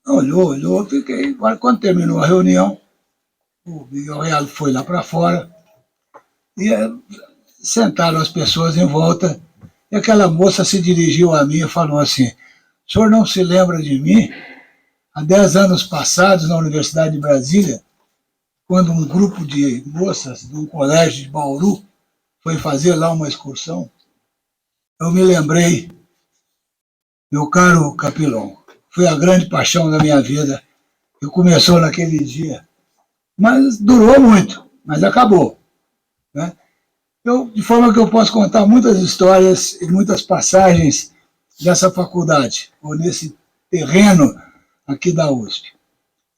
Olhou, olhou, fiquei. Agora, quando terminou a reunião, o Miguel Real foi lá para fora e sentaram as pessoas em volta. E aquela moça se dirigiu a mim e falou assim: o senhor não se lembra de mim? Há 10 anos passados, na Universidade de Brasília, quando um grupo de moças de um colégio de Bauru foi fazer lá uma excursão, eu me lembrei, meu caro Capilão, foi a grande paixão da minha vida, que começou naquele dia. Mas durou muito, mas acabou. Né? De forma que eu posso contar muitas histórias e muitas passagens dessa faculdade, ou nesse terreno aqui da USP.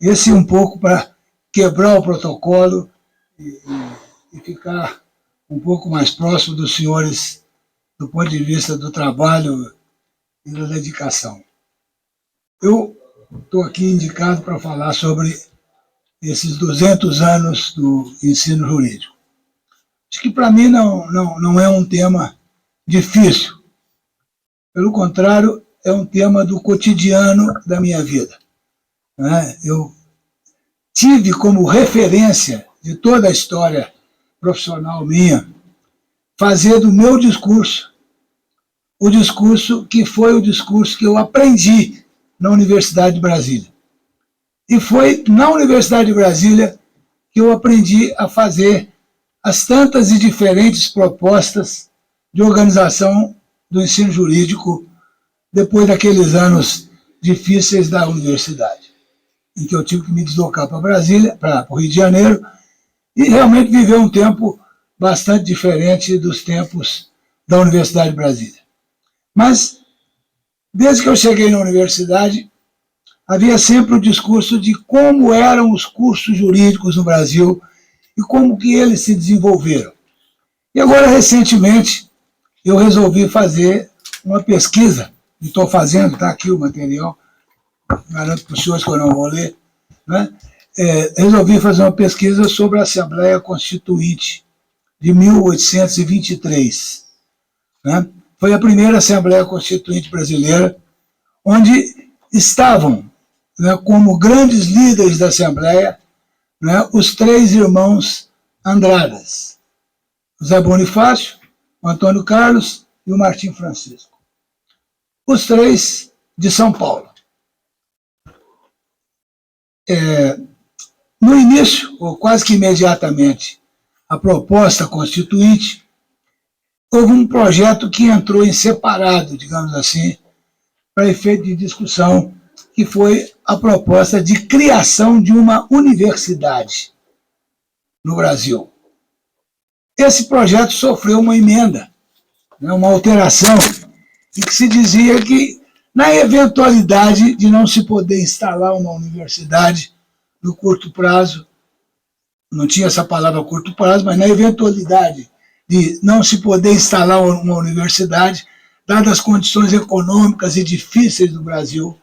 Esse um pouco para quebrar o protocolo e ficar um pouco mais próximo dos senhores do ponto de vista do trabalho e da dedicação. Eu estou aqui indicado para falar sobre esses 200 anos do ensino jurídico. Acho que para mim não é um tema difícil. Pelo contrário, é um tema do cotidiano da minha vida. Eu tive como referência de toda a história profissional minha fazer do meu discurso o discurso que foi o discurso que eu aprendi na Universidade de Brasília. E foi na Universidade de Brasília que eu aprendi a fazer as tantas e diferentes propostas de organização do ensino jurídico depois daqueles anos difíceis da universidade, em que eu tive que me deslocar para Brasília, para o Rio de Janeiro, e realmente viver um tempo bastante diferente dos tempos da Universidade de Brasília. Mas, desde que eu cheguei na universidade, havia sempre o discurso de como eram os cursos jurídicos no Brasil e como que eles se desenvolveram. E agora, recentemente, eu resolvi fazer uma pesquisa, e estou fazendo, está aqui o material, garanto para os senhores que eu não vou ler, né? Resolvi fazer uma pesquisa sobre a Assembleia Constituinte de 1823. Né? Foi a primeira Assembleia Constituinte brasileira, onde estavam, né, como grandes líderes da Assembleia, né, os 3 irmãos Andradas, o Zé Bonifácio, o Antônio Carlos e o Martim Francisco. Os 3 de São Paulo. No início, ou quase que imediatamente, a proposta constituinte, houve um projeto que entrou em separado, digamos assim, para efeito de discussão, que foi a proposta de criação de uma universidade no Brasil. Esse projeto sofreu uma emenda, né, uma alteração, em que se dizia que, na eventualidade de não se poder instalar uma universidade no curto prazo, não tinha essa palavra curto prazo, mas na eventualidade de não se poder instalar uma universidade, dadas as condições econômicas e difíceis do Brasil,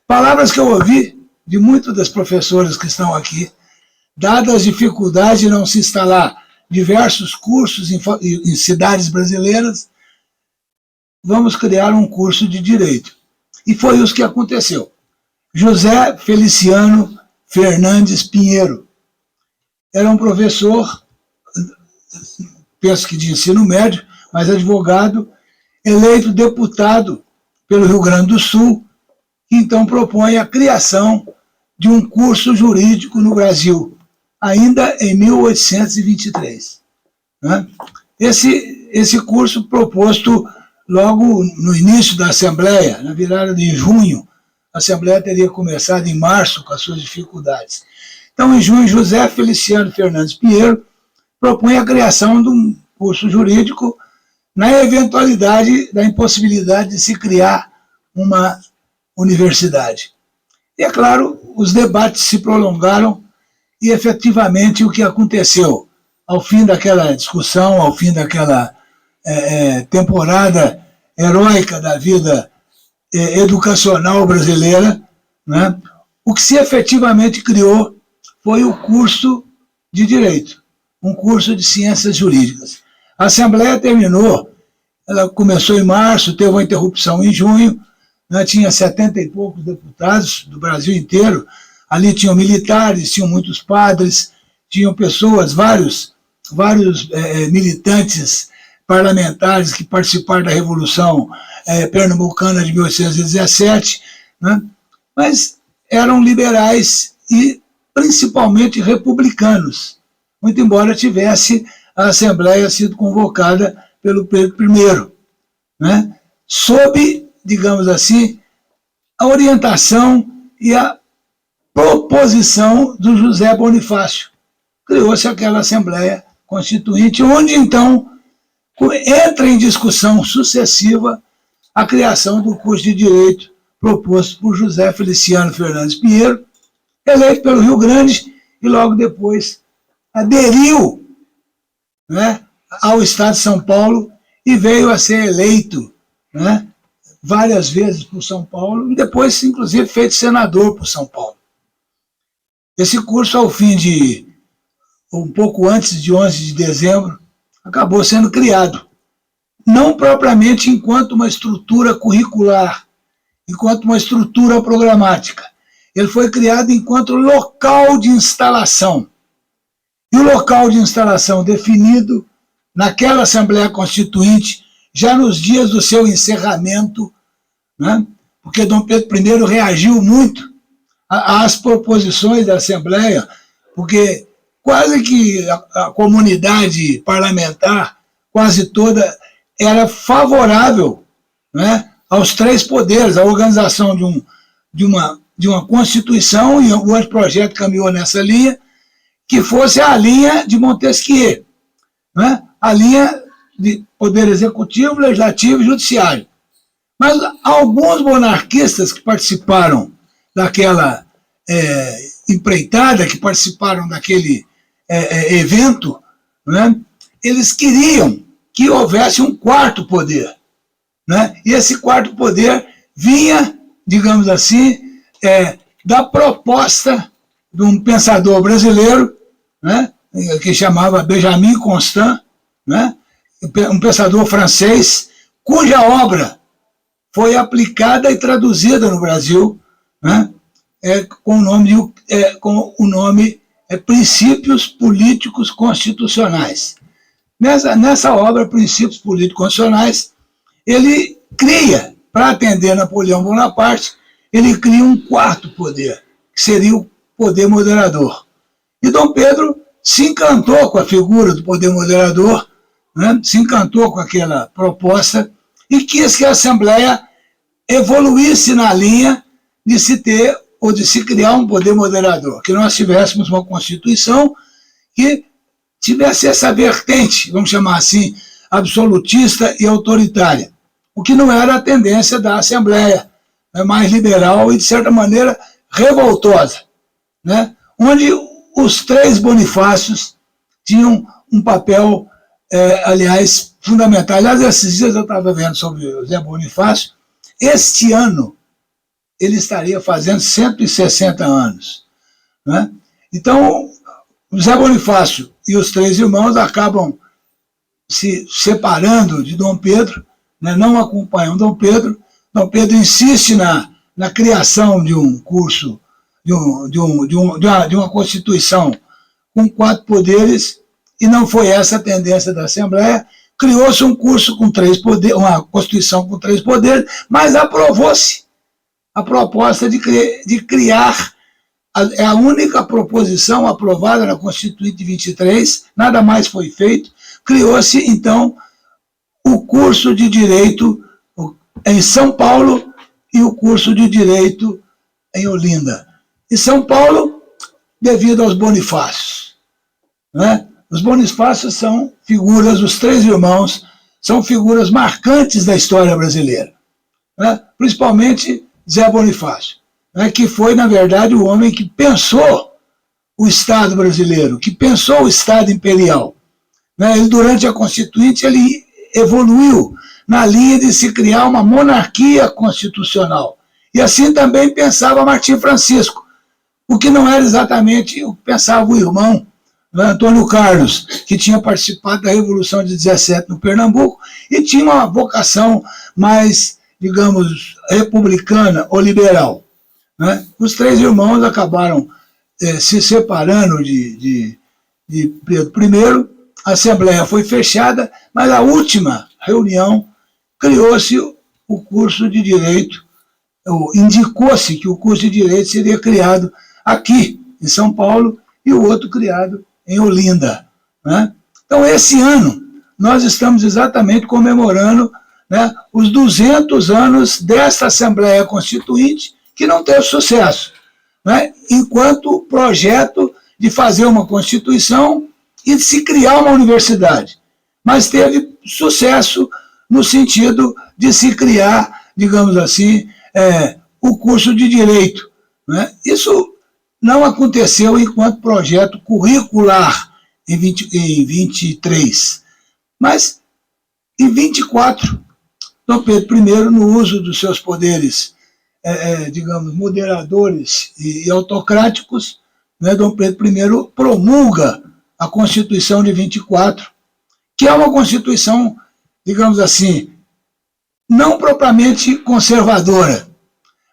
palavras que eu ouvi de muitas das professoras que estão aqui, dadas as dificuldades de não se instalar diversos cursos em cidades brasileiras, vamos criar um curso de Direito. E foi isso que aconteceu. José Feliciano Fernandes Pinheiro era um professor, penso que de ensino médio, mas advogado, eleito deputado pelo Rio Grande do Sul, que então propõe a criação de um curso jurídico no Brasil, ainda em 1823. Né? Esse curso proposto logo no início da Assembleia, na virada de junho, a Assembleia teria começado em março com as suas dificuldades. Então, em junho, José Feliciano Fernandes Pinheiro propõe a criação de um curso jurídico na eventualidade da impossibilidade de se criar uma universidade. E, é claro, os debates se prolongaram e, efetivamente, o que aconteceu ao fim daquela discussão, ao fim daquela temporada heróica da vida educacional brasileira, né, o que se efetivamente criou foi o curso de Direito, um curso de Ciências Jurídicas. A Assembleia terminou, ela começou em março, teve uma interrupção em junho, né, tinha 70 e poucos deputados do Brasil inteiro, ali tinham militares, tinham muitos padres, tinham pessoas, vários militantes parlamentares que participaram da Revolução Pernambucana de 1817, né, mas eram liberais e principalmente republicanos, muito embora tivesse a Assembleia sido convocada pelo Pedro I, né, sob, digamos assim, a orientação e a proposição do José Bonifácio. Criou-se aquela Assembleia Constituinte, onde então entra em discussão sucessiva a criação do curso de Direito proposto por José Feliciano Fernandes Pinheiro, eleito pelo Rio Grande e logo depois aderiu, né, ao Estado de São Paulo e veio a ser eleito, né, várias vezes por São Paulo e depois, inclusive, feito senador por São Paulo. Esse curso, ao fim de, um pouco antes de 11 de dezembro, acabou sendo criado, não propriamente enquanto uma estrutura curricular, enquanto uma estrutura programática. Ele foi criado enquanto local de instalação. E o local de instalação definido naquela Assembleia Constituinte, já nos dias do seu encerramento, né, porque Dom Pedro I reagiu muito às proposições da Assembleia, porque quase que a comunidade parlamentar, quase toda, era favorável, né, aos três poderes, a organização de uma Constituição, e o anteprojeto caminhou nessa linha, que fosse a linha de Montesquieu, né, a linha de poder executivo, legislativo e judiciário. Mas alguns monarquistas que participaram daquela empreitada, que participaram daquele evento, né, eles queriam que houvesse um quarto poder, né, e esse quarto poder vinha, digamos assim, da proposta de um pensador brasileiro, né, que chamava Benjamin Constant, né, um pensador francês, cuja obra foi aplicada e traduzida no Brasil, né, com o nome Princípios Políticos Constitucionais. Nessa obra, Princípios Políticos Constitucionais, ele cria, para atender Napoleão Bonaparte, ele cria um quarto poder, que seria o poder moderador. E Dom Pedro se encantou com a figura do poder moderador, né, se encantou com aquela proposta e quis que a Assembleia evoluísse na linha de se ter ou de se criar um poder moderador, que nós tivéssemos uma Constituição que tivesse essa vertente, vamos chamar assim, absolutista e autoritária, o que não era a tendência da Assembleia, né, mais liberal e, de certa maneira, revoltosa, né, onde os três Bonifácios tinham um papel, aliás, fundamental. Aliás, esses dias eu estava vendo sobre o Zé Bonifácio. Este ano ele estaria fazendo 160 anos. Né? Então, o Zé Bonifácio e os três irmãos acabam se separando de Dom Pedro, né? Não acompanham Dom Pedro. Dom Pedro insiste na criação de um curso, de uma Constituição com 4 poderes, e não foi essa a tendência da Assembleia. Criou-se um curso com 3 poderes, uma Constituição com 3 poderes, mas aprovou-se a proposta de criar, é a única proposição aprovada na Constituinte de 23, nada mais foi feito. Criou-se, então, o curso de Direito em São Paulo e o curso de Direito em Olinda. E São Paulo, devido aos Bonifácios, né? Os Bonifácios são figuras, os três irmãos, são figuras marcantes da história brasileira, né? Principalmente Zé Bonifácio, né? Que foi, na verdade, o homem que pensou o Estado brasileiro, que pensou o Estado imperial. Né? Ele, durante a Constituinte, ele evoluiu na linha de se criar uma monarquia constitucional. E assim também pensava Martim Francisco, o que não era exatamente o que pensava o irmão, né, Antônio Carlos, que tinha participado da Revolução de 17 no Pernambuco e tinha uma vocação mais digamos, republicana ou liberal. Né? Os três irmãos acabaram se separando de Pedro I, a Assembleia foi fechada, mas a última reunião criou-se o curso de Direito, indicou-se que o curso de Direito seria criado aqui, em São Paulo, e o outro criado em Olinda. Né? Então, esse ano, nós estamos exatamente comemorando, né, os 200 anos dessa Assembleia Constituinte, que não teve sucesso, né, enquanto projeto de fazer uma Constituição e de se criar uma universidade. Mas teve sucesso no sentido de se criar, digamos assim, o curso de Direito. Né? Isso não aconteceu enquanto projeto curricular em 23. Mas, em 24, Dom Pedro I, no uso dos seus poderes, digamos, moderadores e autocráticos, né, Dom Pedro I promulga a Constituição de 24, que é uma Constituição, digamos assim, não propriamente conservadora,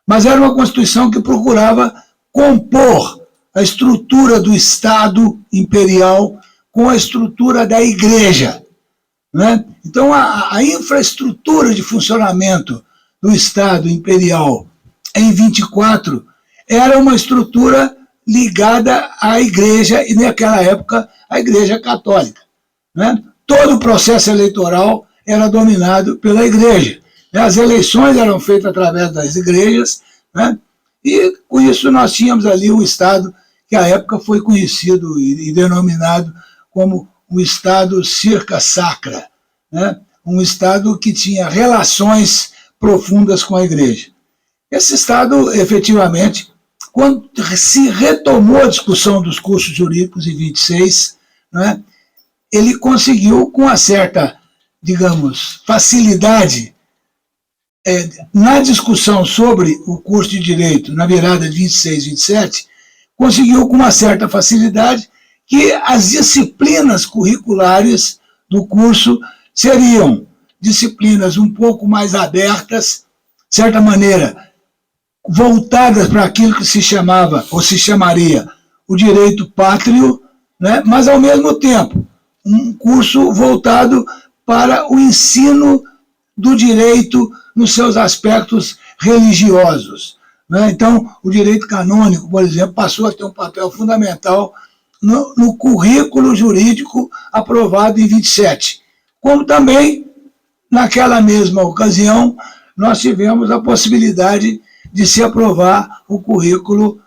mas era uma Constituição que procurava compor a estrutura do Estado imperial com a estrutura da Igreja. Né? Então, a infraestrutura de funcionamento do Estado imperial em 24 era uma estrutura ligada à Igreja, e naquela época a Igreja Católica. Né? Todo o processo eleitoral era dominado pela Igreja. As eleições eram feitas através das igrejas, né? E com isso nós tínhamos ali um Estado que à época foi conhecido e denominado como o Estado circa sacra, né? Um Estado que tinha relações profundas com a Igreja. Esse Estado, efetivamente, quando se retomou a discussão dos cursos jurídicos em 26, né, ele conseguiu, com uma certa, digamos, facilidade, na discussão sobre o curso de Direito, na virada de 26 e 27, conseguiu, com uma certa facilidade, que as disciplinas curriculares do curso seriam disciplinas um pouco mais abertas, de certa maneira, voltadas para aquilo que se chamava, ou se chamaria, o direito pátrio, né? Mas, ao mesmo tempo, um curso voltado para o ensino do direito nos seus aspectos religiosos. Né? Então, o direito canônico, por exemplo, passou a ter um papel fundamental no currículo jurídico aprovado em 27. Como também, naquela mesma ocasião, nós tivemos a possibilidade de se aprovar o currículo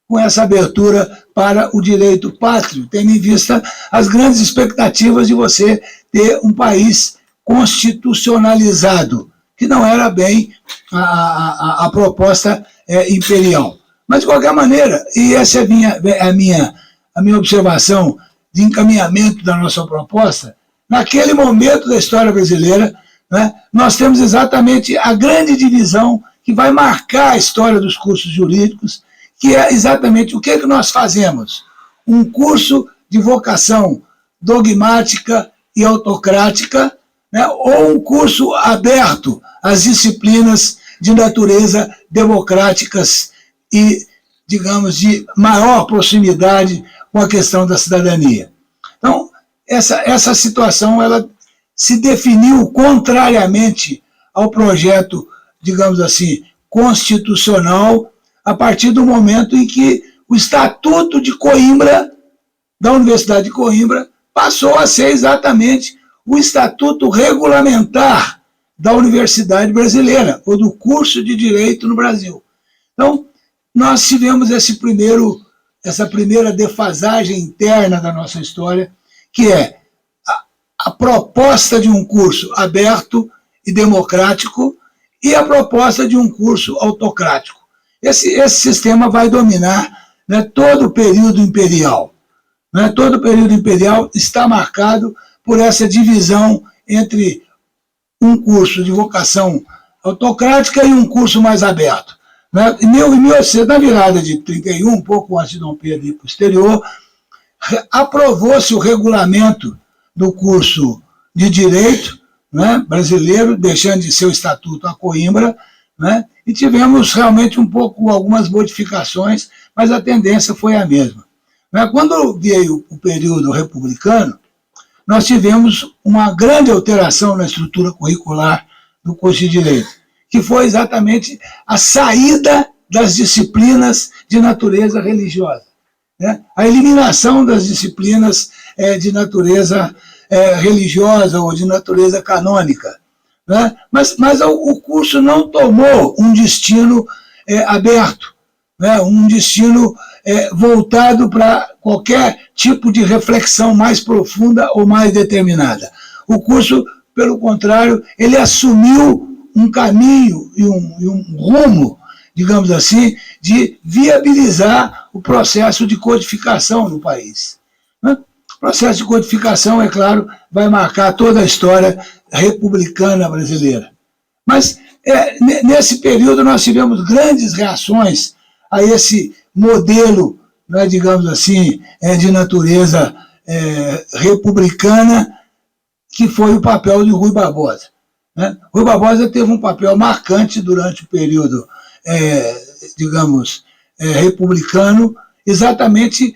com essa abertura para o direito pátrio, tendo em vista as grandes expectativas de você ter um país constitucionalizado, que não era bem a proposta imperial. Mas, de qualquer maneira, e essa é a minha observação de encaminhamento da nossa proposta, naquele momento da história brasileira, né, nós temos exatamente a grande divisão que vai marcar a história dos cursos jurídicos, que é exatamente o que nós fazemos. Um curso de vocação dogmática e autocrática, né, ou um curso aberto às disciplinas de natureza democráticas e, digamos, de maior proximidade com a questão da cidadania. Então, essa situação ela se definiu contrariamente ao projeto, digamos assim, constitucional, a partir do momento em que o Estatuto de Coimbra, da Universidade de Coimbra, passou a ser exatamente o Estatuto Regulamentar da Universidade Brasileira, ou do curso de Direito no Brasil. Então, nós tivemos essa primeira defasagem interna da nossa história, que é a proposta de um curso aberto e democrático e a proposta de um curso autocrático. Esse sistema vai dominar, né, todo o período imperial. Né? Todo o período imperial está marcado por essa divisão entre um curso de vocação autocrática e um curso mais aberto. Né? Na virada de 31, um pouco antes de Dom Pedro e posterior, aprovou-se o regulamento do curso de Direito, né, brasileiro, deixando de ser o Estatuto a Coimbra, né, e tivemos realmente algumas modificações, mas a tendência foi a mesma. Quando veio o período republicano, nós tivemos uma grande alteração na estrutura curricular do curso de Direito, que foi exatamente a saída das disciplinas de natureza religiosa, né? A eliminação das disciplinas de natureza religiosa ou de natureza canônica, né? Mas o curso não tomou um destino aberto, né? Um destino voltado para qualquer tipo de reflexão mais profunda ou mais determinada. O curso, pelo contrário, ele assumiu um caminho e um rumo, digamos assim, de viabilizar o processo de codificação no país. O processo de codificação, é claro, vai marcar toda a história republicana brasileira. Mas, nesse período, nós tivemos grandes reações a esse modelo, né, digamos assim, de natureza republicana, que foi o papel de Rui Barbosa. Né? Rui Barbosa teve um papel marcante durante o período, digamos, republicano, exatamente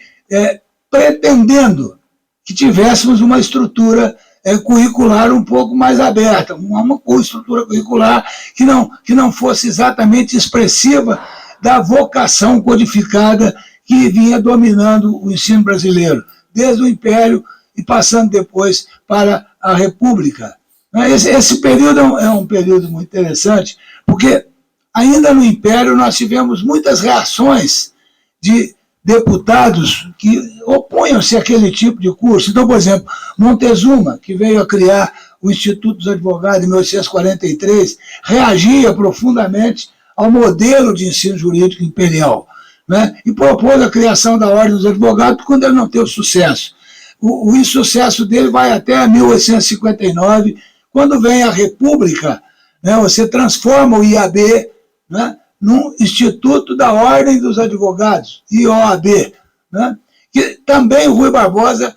pretendendo que tivéssemos uma estrutura curricular um pouco mais aberta, uma estrutura curricular que não fosse exatamente expressiva da vocação codificada que vinha dominando o ensino brasileiro, desde o Império e passando depois para a República. Esse período é um período muito interessante, porque ainda no Império nós tivemos muitas reações de deputados que opunham-se àquele tipo de curso. Então, por exemplo, Montezuma, que veio a criar o Instituto dos Advogados em 1843, reagia profundamente ao modelo de ensino jurídico imperial, né? E propôs a criação da Ordem dos Advogados quando ele não teve sucesso. O insucesso dele vai até 1859, quando vem a República, né? Você transforma o IAB, né, num Instituto da Ordem dos Advogados, IOAB, né? Que também o Rui Barbosa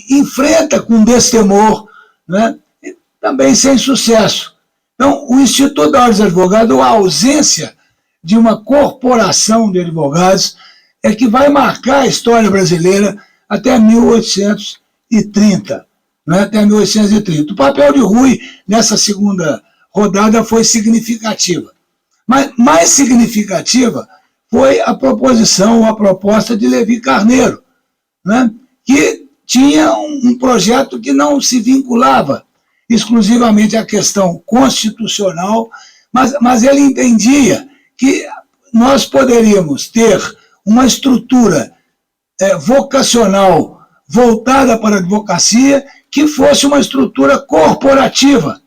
enfrenta com destemor, né? E também sem sucesso. Então, o Instituto da Ordem dos Advogados, a ausência de uma corporação de advogados, é que vai marcar a história brasileira até 1830. Né? Até 1830. O papel de Rui nessa segunda rodada foi significativa. Mas mais significativa foi a proposta de Levi Carneiro, né? Que tinha um projeto que não se vinculava exclusivamente à questão constitucional, mas ele entendia que nós poderíamos ter uma estrutura vocacional voltada para a advocacia que fosse uma estrutura corporativa,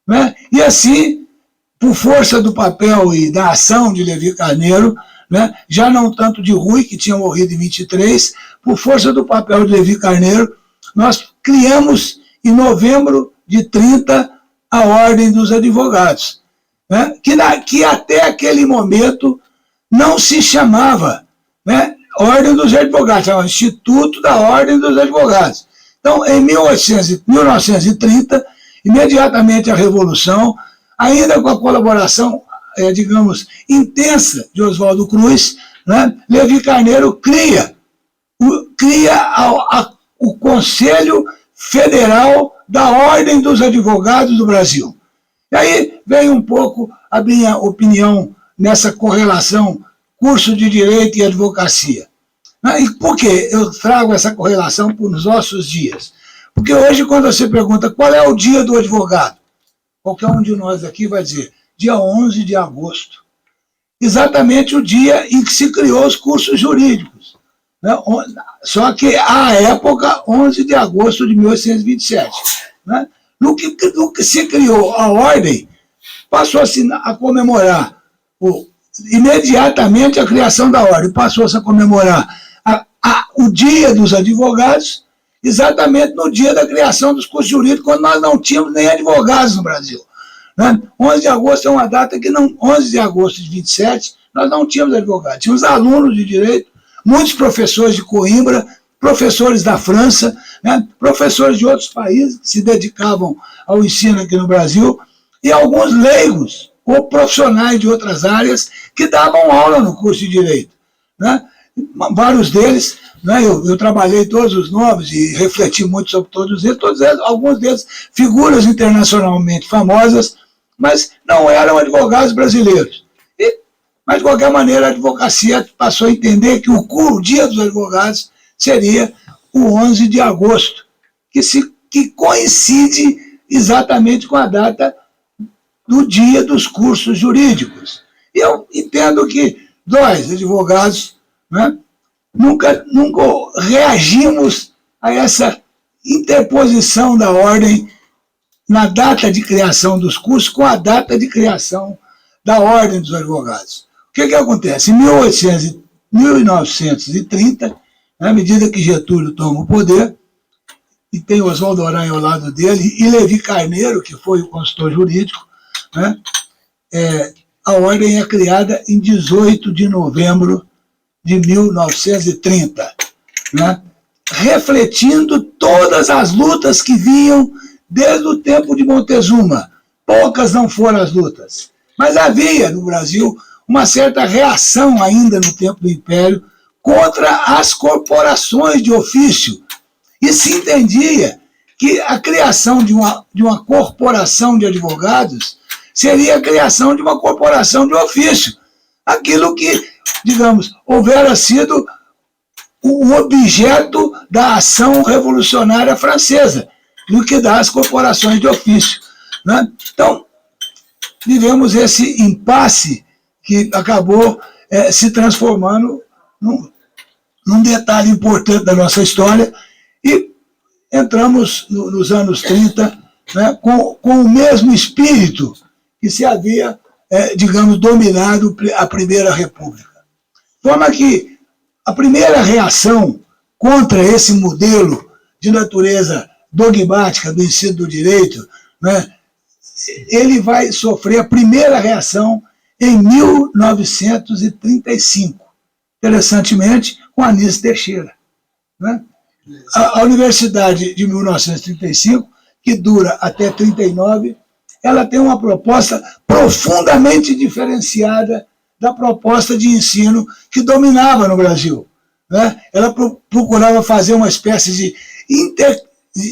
né? E assim, por força do papel e da ação de Levi Carneiro, né, já não tanto de Rui, que tinha morrido em 23, por força do papel de Levi Carneiro, nós criamos, em novembro de 30, a Ordem dos Advogados, né, que até aquele momento não se chamava, né, Ordem dos Advogados, chamava Instituto da Ordem dos Advogados. Então, em 1930, imediatamente a Revolução, ainda com a colaboração, digamos, intensa de Oswaldo Cruz, né, Levi Carneiro cria o Conselho Federal da Ordem dos Advogados do Brasil. E aí vem um pouco a minha opinião nessa correlação curso de Direito e Advocacia. E por que eu trago essa correlação para os nossos dias? Porque hoje, quando você pergunta qual é o dia do advogado, qualquer um de nós aqui vai dizer dia 11 de agosto. Exatamente o dia em que se criou os cursos jurídicos. Né? Só que, à época, 11 de agosto de 1827. Né? No que se criou a ordem, passou-se a comemorar imediatamente a criação da ordem, passou-se a comemorar o dia dos advogados, exatamente no dia da criação dos cursos jurídicos, quando nós não tínhamos nem advogados no Brasil. Né? 11 de agosto é uma data que 11 de agosto de 27, nós não tínhamos advogados, tínhamos alunos de direito, muitos professores de Coimbra professores da França, né, professores de outros países que se dedicavam ao ensino aqui no Brasil, e alguns leigos ou profissionais de outras áreas que davam aula no curso de Direito. Né? Vários deles, né, eu trabalhei todos os nomes e refleti muito sobre todos eles, alguns deles figuras internacionalmente famosas, mas não eram advogados brasileiros. Mas, de qualquer maneira, a advocacia passou a entender que o Dia dos Advogados seria o 11 de agosto, que coincide exatamente com a data do dia dos cursos jurídicos. E eu entendo que nós, advogados, né, nunca reagimos a essa interposição da ordem na data de criação dos cursos com a data de criação da Ordem dos Advogados. O que acontece? Em 1930, à medida que Getúlio toma o poder, e tem Oswaldo Aranha ao lado dele, e Levi Carneiro, que foi o consultor jurídico, né, a ordem é criada em 18 de novembro de 1930, né, refletindo todas as lutas que vinham desde o tempo de Montezuma. Poucas não foram as lutas, mas havia no Brasil uma certa reação ainda no tempo do Império contra as corporações de ofício. E se entendia que a criação de uma corporação de advogados seria a criação de uma corporação de ofício. Aquilo que, digamos, houvera sido o objeto da ação revolucionária francesa, liquidar as corporações de ofício. Né? Então, vivemos esse impasse que acabou se transformando num detalhe importante da nossa história, e entramos nos anos 30, né, com o mesmo espírito que se havia, digamos, dominado a Primeira República. De forma que a primeira reação contra esse modelo de natureza dogmática do ensino do direito, né, ele vai sofrer a primeira reação em 1935, interessantemente, com Anísio Teixeira. Né? A Universidade de 1935, que dura até 1939, ela tem uma proposta profundamente diferenciada da proposta de ensino que dominava no Brasil. Né? Ela procurava fazer uma espécie de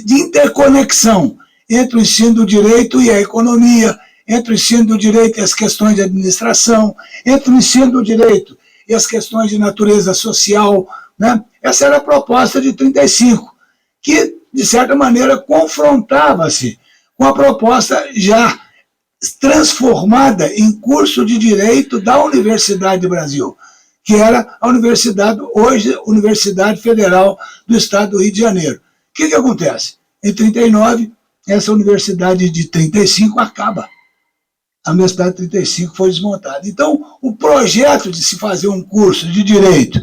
interconexão entre o ensino do direito e a economia, entre o ensino do direito e as questões de administração, entre o ensino do direito e as questões de natureza social. Né? Essa era a proposta de 1935, que, de certa maneira, confrontava-se com a proposta já transformada em curso de direito da Universidade do Brasil, que era a Universidade, hoje, Universidade Federal do Estado do Rio de Janeiro. O que acontece? Em 1939, essa Universidade de 1935 acaba. A Universidade de 1935 foi desmontada. Então, o projeto de se fazer um curso de direito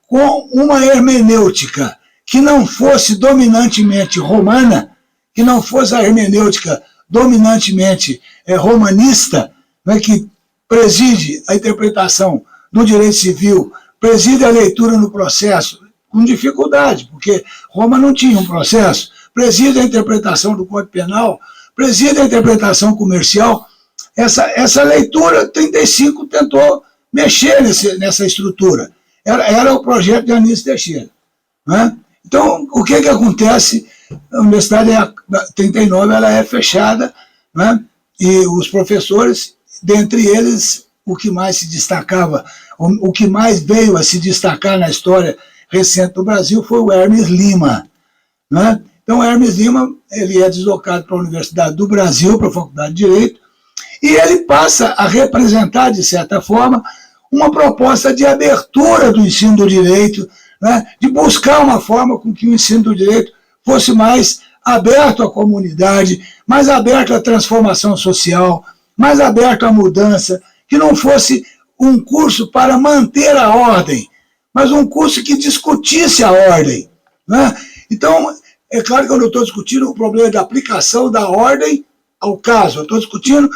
com uma hermenêutica que não fosse dominantemente romana, que não fosse a hermenêutica dominantemente romanista, né, que preside a interpretação do direito civil, preside a leitura no processo, com dificuldade, porque Roma não tinha um processo, preside a interpretação do Código Penal, preside a interpretação comercial. Essa leitura, 1935 tentou mexer nessa estrutura. Era o projeto de Anísio Teixeira. Né? Então, o que acontece? A Universidade, 1939, ela é fechada, né? E os professores, dentre eles, o que mais se destacava, o que mais veio a se destacar na história recente do Brasil foi o Hermes Lima. Né? Então, Hermes Lima, ele é deslocado para a Universidade do Brasil, para a Faculdade de Direito, e ele passa a representar, de certa forma, uma proposta de abertura do ensino do direito, né, de buscar uma forma com que o ensino do direito fosse mais aberto à comunidade, mais aberto à transformação social, mais aberto à mudança, que não fosse um curso para manter a ordem, mas um curso que discutisse a ordem. Né? Então, é claro que eu não estou discutindo o problema da aplicação da ordem ao caso, eu estou discutindo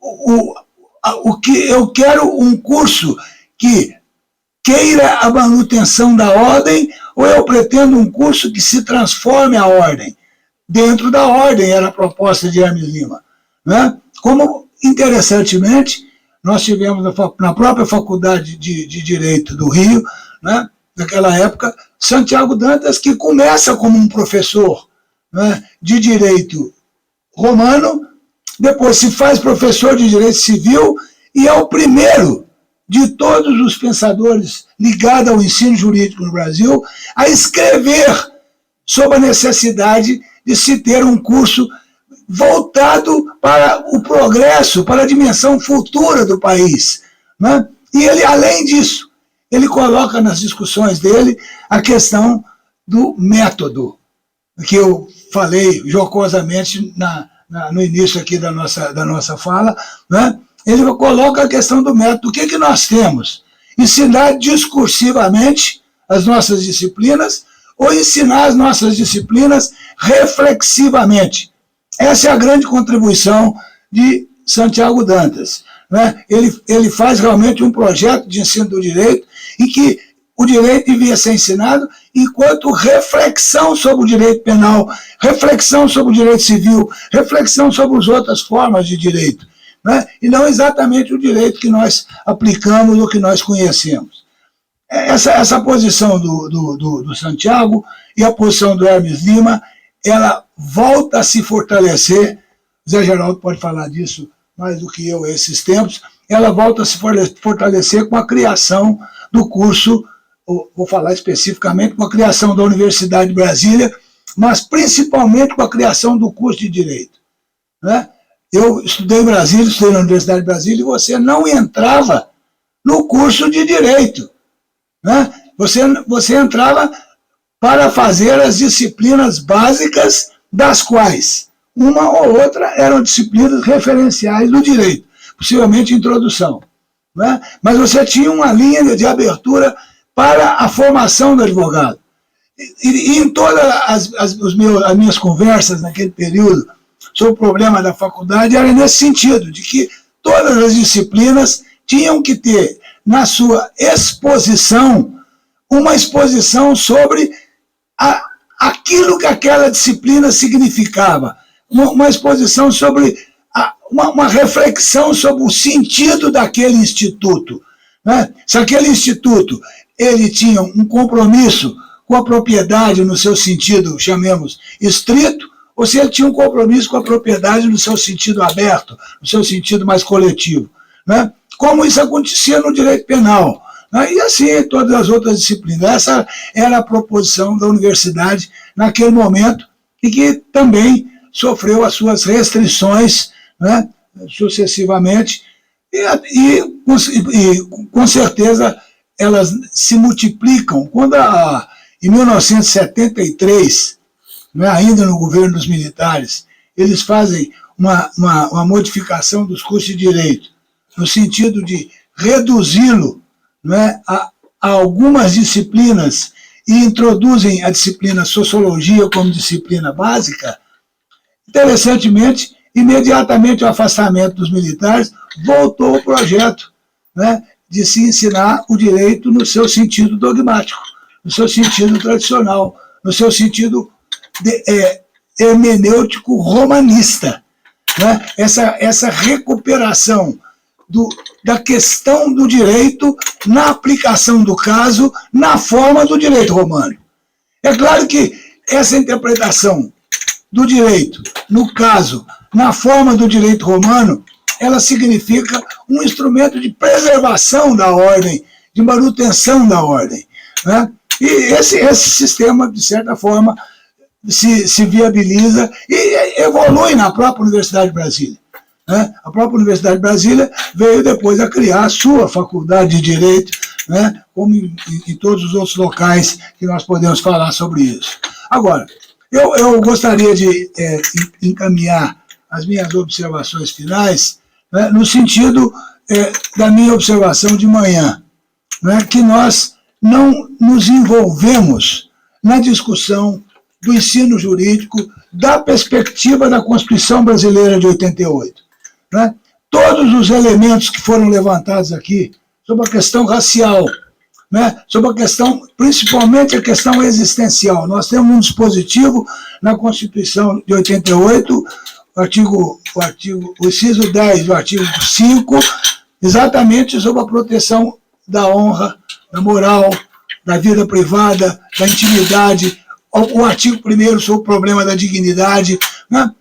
o que eu quero um curso que queira a manutenção da ordem ou eu pretendo um curso que se transforme a ordem. Dentro da ordem era a proposta de Hermes Lima. Né? Como, interessantemente, nós tivemos na própria Faculdade de Direito do Rio, né, naquela época, Santiago Dantas, que começa como um professor, né, de Direito Romano, depois se faz professor de Direito Civil e é o primeiro de todos os pensadores ligados ao ensino jurídico no Brasil a escrever sobre a necessidade de se ter um curso voltado para o progresso, para a dimensão futura do país. Né? E ele, além disso, ele coloca nas discussões dele a questão do método, que eu falei jocosamente no início aqui da nossa fala. Né? Ele coloca a questão do método. O que nós temos? Ensinar discursivamente as nossas disciplinas ou ensinar as nossas disciplinas reflexivamente. Essa é a grande contribuição de Santiago Dantas. Né? Ele faz realmente um projeto de ensino do direito em que o direito devia ser ensinado enquanto reflexão sobre o direito penal, reflexão sobre o direito civil, reflexão sobre as outras formas de direito. Né? E não exatamente o direito que nós aplicamos ou que nós conhecemos. Essa posição do Santiago e a posição do Hermes Lima, ela volta a se fortalecer, Zé Geraldo pode falar disso mais do que eu esses tempos, ela volta a se fortalecer com a criação do curso, vou falar especificamente com a criação da Universidade de Brasília, mas principalmente com a criação do curso de Direito. Né? Eu estudei em Brasília, estudei na Universidade de Brasília, e você não entrava no curso de Direito. Né? Você entrava para fazer as disciplinas básicas, das quais uma ou outra eram disciplinas referenciais do direito, possivelmente introdução. Né? Mas você tinha uma linha de abertura para a formação do advogado. E em todas as minhas conversas naquele período sobre o problema da faculdade, era nesse sentido, de que todas as disciplinas tinham que ter, na sua exposição, uma exposição sobre aquilo que aquela disciplina significava, uma exposição sobre, uma reflexão sobre o sentido daquele instituto. Né? Se aquele instituto ele tinha um compromisso com a propriedade no seu sentido, chamemos, estrito, ou se ele tinha um compromisso com a propriedade no seu sentido aberto, no seu sentido mais coletivo. Né? Como isso acontecia no direito penal. Né? E assim todas as outras disciplinas. Essa era a proposição da universidade naquele momento, e que também sofreu as suas restrições, né, sucessivamente, e com certeza elas se multiplicam. Quando em 1973, né, ainda no governo dos militares, eles fazem uma modificação dos cursos de direito, no sentido de reduzi-lo, né, a algumas disciplinas, e introduzem a disciplina sociologia como disciplina básica. Interessantemente, imediatamente o afastamento dos militares, voltou o projeto, né, de se ensinar o direito no seu sentido dogmático, no seu sentido tradicional, no seu sentido hermenêutico romanista. Né? Essa recuperação da questão do direito na aplicação do caso, na forma do direito romano. É claro que essa interpretação do direito, no caso, na forma do direito romano, ela significa um instrumento de preservação da ordem, de manutenção da ordem. Né? E esse sistema, de certa forma, se viabiliza e evolui na própria Universidade de Brasília. Né? A própria Universidade de Brasília veio depois a criar a sua faculdade de Direito, né? Como em todos os outros locais que nós podemos falar sobre isso. Agora, eu gostaria de encaminhar as minhas observações finais, né, no sentido da minha observação de manhã, né, que nós não nos envolvemos na discussão do ensino jurídico da perspectiva da Constituição Brasileira de 88. Né? Todos os elementos que foram levantados aqui sobre a questão racial, né, sobre a questão, principalmente a questão existencial. Nós temos um dispositivo na Constituição de 88, o inciso 10 do artigo 5, exatamente sobre a proteção da honra, da moral, da vida privada, da intimidade, o artigo 1º sobre o problema da dignidade, né?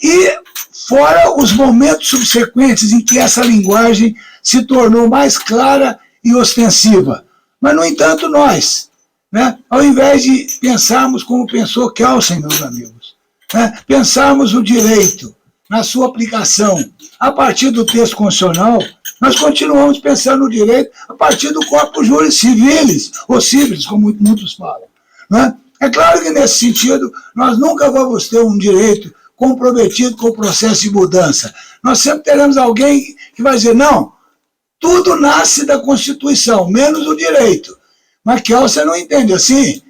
E fora os momentos subsequentes em que essa linguagem se tornou mais clara e ostensiva. Mas, no entanto, nós, né, ao invés de pensarmos como pensou Kelsen, meus amigos, né, pensarmos o direito na sua aplicação a partir do texto constitucional, nós continuamos pensando no direito a partir do corpus juris civilis, ou civilis, como muitos falam. Né? É claro que, nesse sentido, nós nunca vamos ter um direito comprometido com o processo de mudança. Nós sempre teremos alguém que vai dizer, não, tudo nasce da Constituição, menos o direito. Mas Kelsen não entende assim.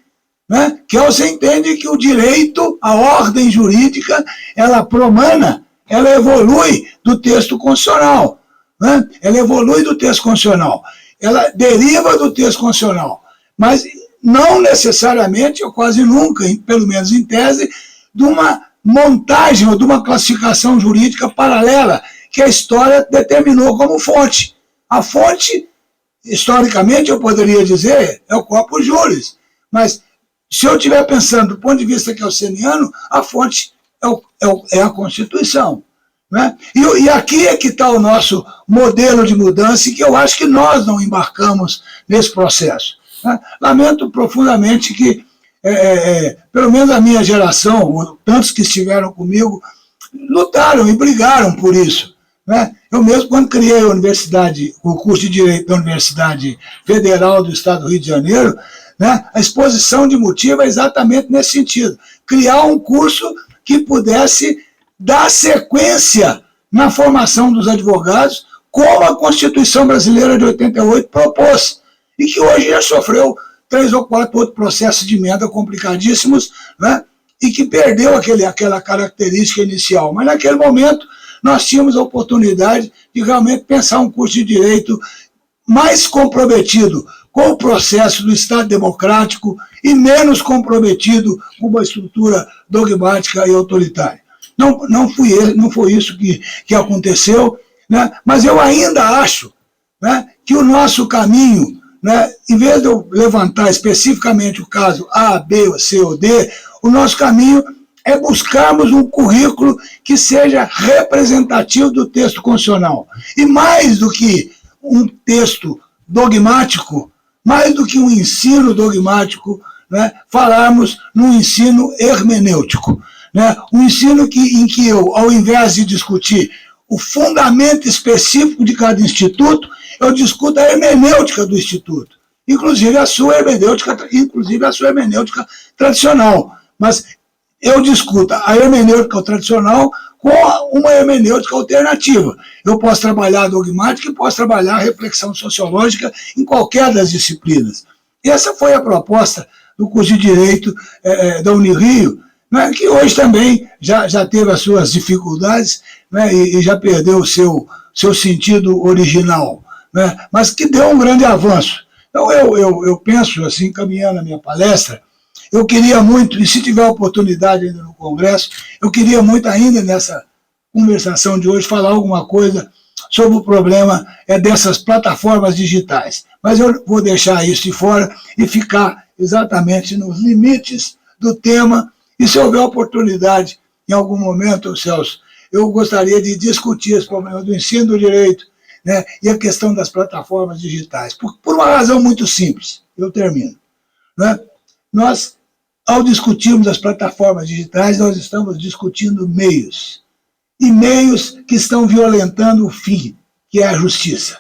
Né? Kelsen entende que o direito, a ordem jurídica, ela promana, ela evolui do texto constitucional. Né? Ela evolui do texto constitucional. Ela deriva do texto constitucional. Mas não necessariamente, ou quase nunca, pelo menos em tese, de uma montagem ou de uma classificação jurídica paralela que a história determinou como fonte. A fonte, historicamente, eu poderia dizer, é o corpus juris. Mas, se eu estiver pensando do ponto de vista kelseniano, a fonte é a Constituição. Né? E aqui é que está o nosso modelo de mudança, e que eu acho que nós não embarcamos nesse processo. Né? Lamento profundamente que, pelo menos a minha geração, tantos que estiveram comigo, lutaram e brigaram por isso. Né? Eu mesmo, quando criei a universidade, o curso de Direito da Universidade Federal do Estado do Rio de Janeiro, né, a exposição de motivo é exatamente nesse sentido. Criar um curso que pudesse dar sequência na formação dos advogados, como a Constituição Brasileira de 88 propôs, e que hoje já sofreu 3 ou 4 outros processos de emenda complicadíssimos, né, e que perdeu aquela característica inicial. Mas, naquele momento, nós tínhamos a oportunidade de realmente pensar um curso de direito mais comprometido com o processo do Estado democrático e menos comprometido com uma estrutura dogmática e autoritária. Não foi isso que aconteceu, né? Mas eu ainda acho, né, que o nosso caminho, né, em vez de eu levantar especificamente o caso A, B, C ou D, o nosso caminho é buscarmos um currículo que seja representativo do texto constitucional. E mais do que um texto dogmático, mais do que um ensino dogmático, né, falarmos num ensino hermenêutico. Né, um ensino em que eu, ao invés de discutir o fundamento específico de cada instituto, eu discuto a hermenêutica do instituto, inclusive a sua hermenêutica tradicional. Mas eu discuto a hermenêutica tradicional com uma hermenêutica alternativa. Eu posso trabalhar dogmática e posso trabalhar reflexão sociológica em qualquer das disciplinas. E essa foi a proposta do curso de Direito da Unirio, né, que hoje também já teve as suas dificuldades, né, e já perdeu o seu sentido original, né, mas que deu um grande avanço. Então, eu penso, assim, caminhando a minha palestra, eu queria muito, e se tiver oportunidade ainda no Congresso, eu queria muito ainda nessa conversação de hoje falar alguma coisa sobre o problema dessas plataformas digitais. Mas eu vou deixar isso de fora e ficar exatamente nos limites do tema. E se houver oportunidade, em algum momento, Celso, eu gostaria de discutir esse problema do ensino do direito, né, e a questão das plataformas digitais. Por uma razão muito simples, eu termino. Né? Nós, ao discutirmos as plataformas digitais, nós estamos discutindo meios. E meios que estão violentando o fim, que é a justiça.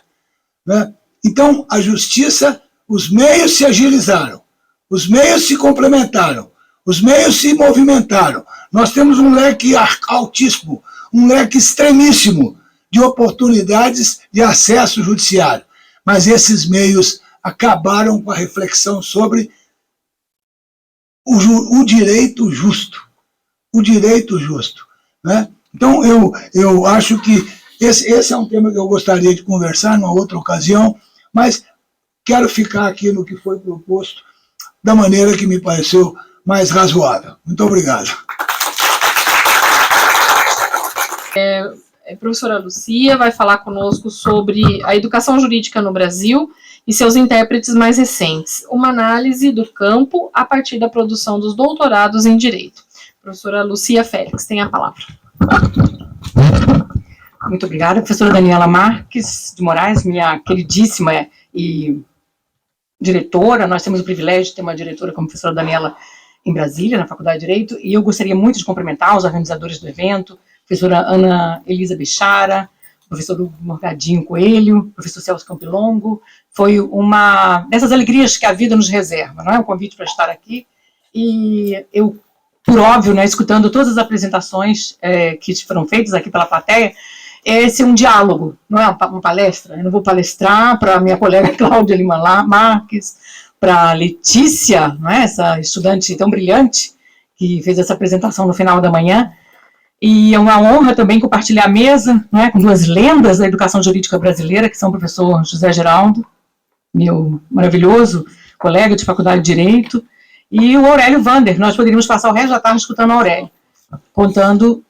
Né? Então, a justiça, os meios se agilizaram, os meios se complementaram, os meios se movimentaram. Nós temos um leque altíssimo, um leque extremíssimo de oportunidades de acesso judiciário. Mas esses meios acabaram com a reflexão sobre o direito justo. O direito justo. Né? Então, eu acho que esse é um tema que eu gostaria de conversar numa outra ocasião, mas quero ficar aqui no que foi proposto da maneira que me pareceu mais razoável. Muito obrigado. A professora Lucia vai falar conosco sobre a educação jurídica no Brasil e seus intérpretes mais recentes, uma análise do campo a partir da produção dos doutorados em Direito. Professora Lucia Félix, tem a palavra. Muito obrigada, professora Daniela Marques de Moraes, minha queridíssima e diretora. Nós temos o privilégio de ter uma diretora como a professora Daniela em Brasília, na Faculdade de Direito, e eu gostaria muito de cumprimentar os organizadores do evento, professora Ana Elisa Bechara, professor Hugo Morgadinho Coelho, professor Celso Campilongo. Foi uma dessas alegrias que a vida nos reserva, não é? Um convite para estar aqui. E eu, por óbvio, né, escutando todas as apresentações que foram feitas aqui pela plateia, esse é um diálogo, não é uma palestra. Eu não vou palestrar para a minha colega Cláudia Lima Marques, para a Letícia, não é? Essa estudante tão brilhante que fez essa apresentação no final da manhã. E é uma honra também compartilhar a mesa, né, com duas lendas da educação jurídica brasileira, que são o professor José Geraldo, meu maravilhoso colega de Faculdade de Direito, e o Aurélio Vander. Nós poderíamos passar o resto da tarde escutando o Aurélio, contando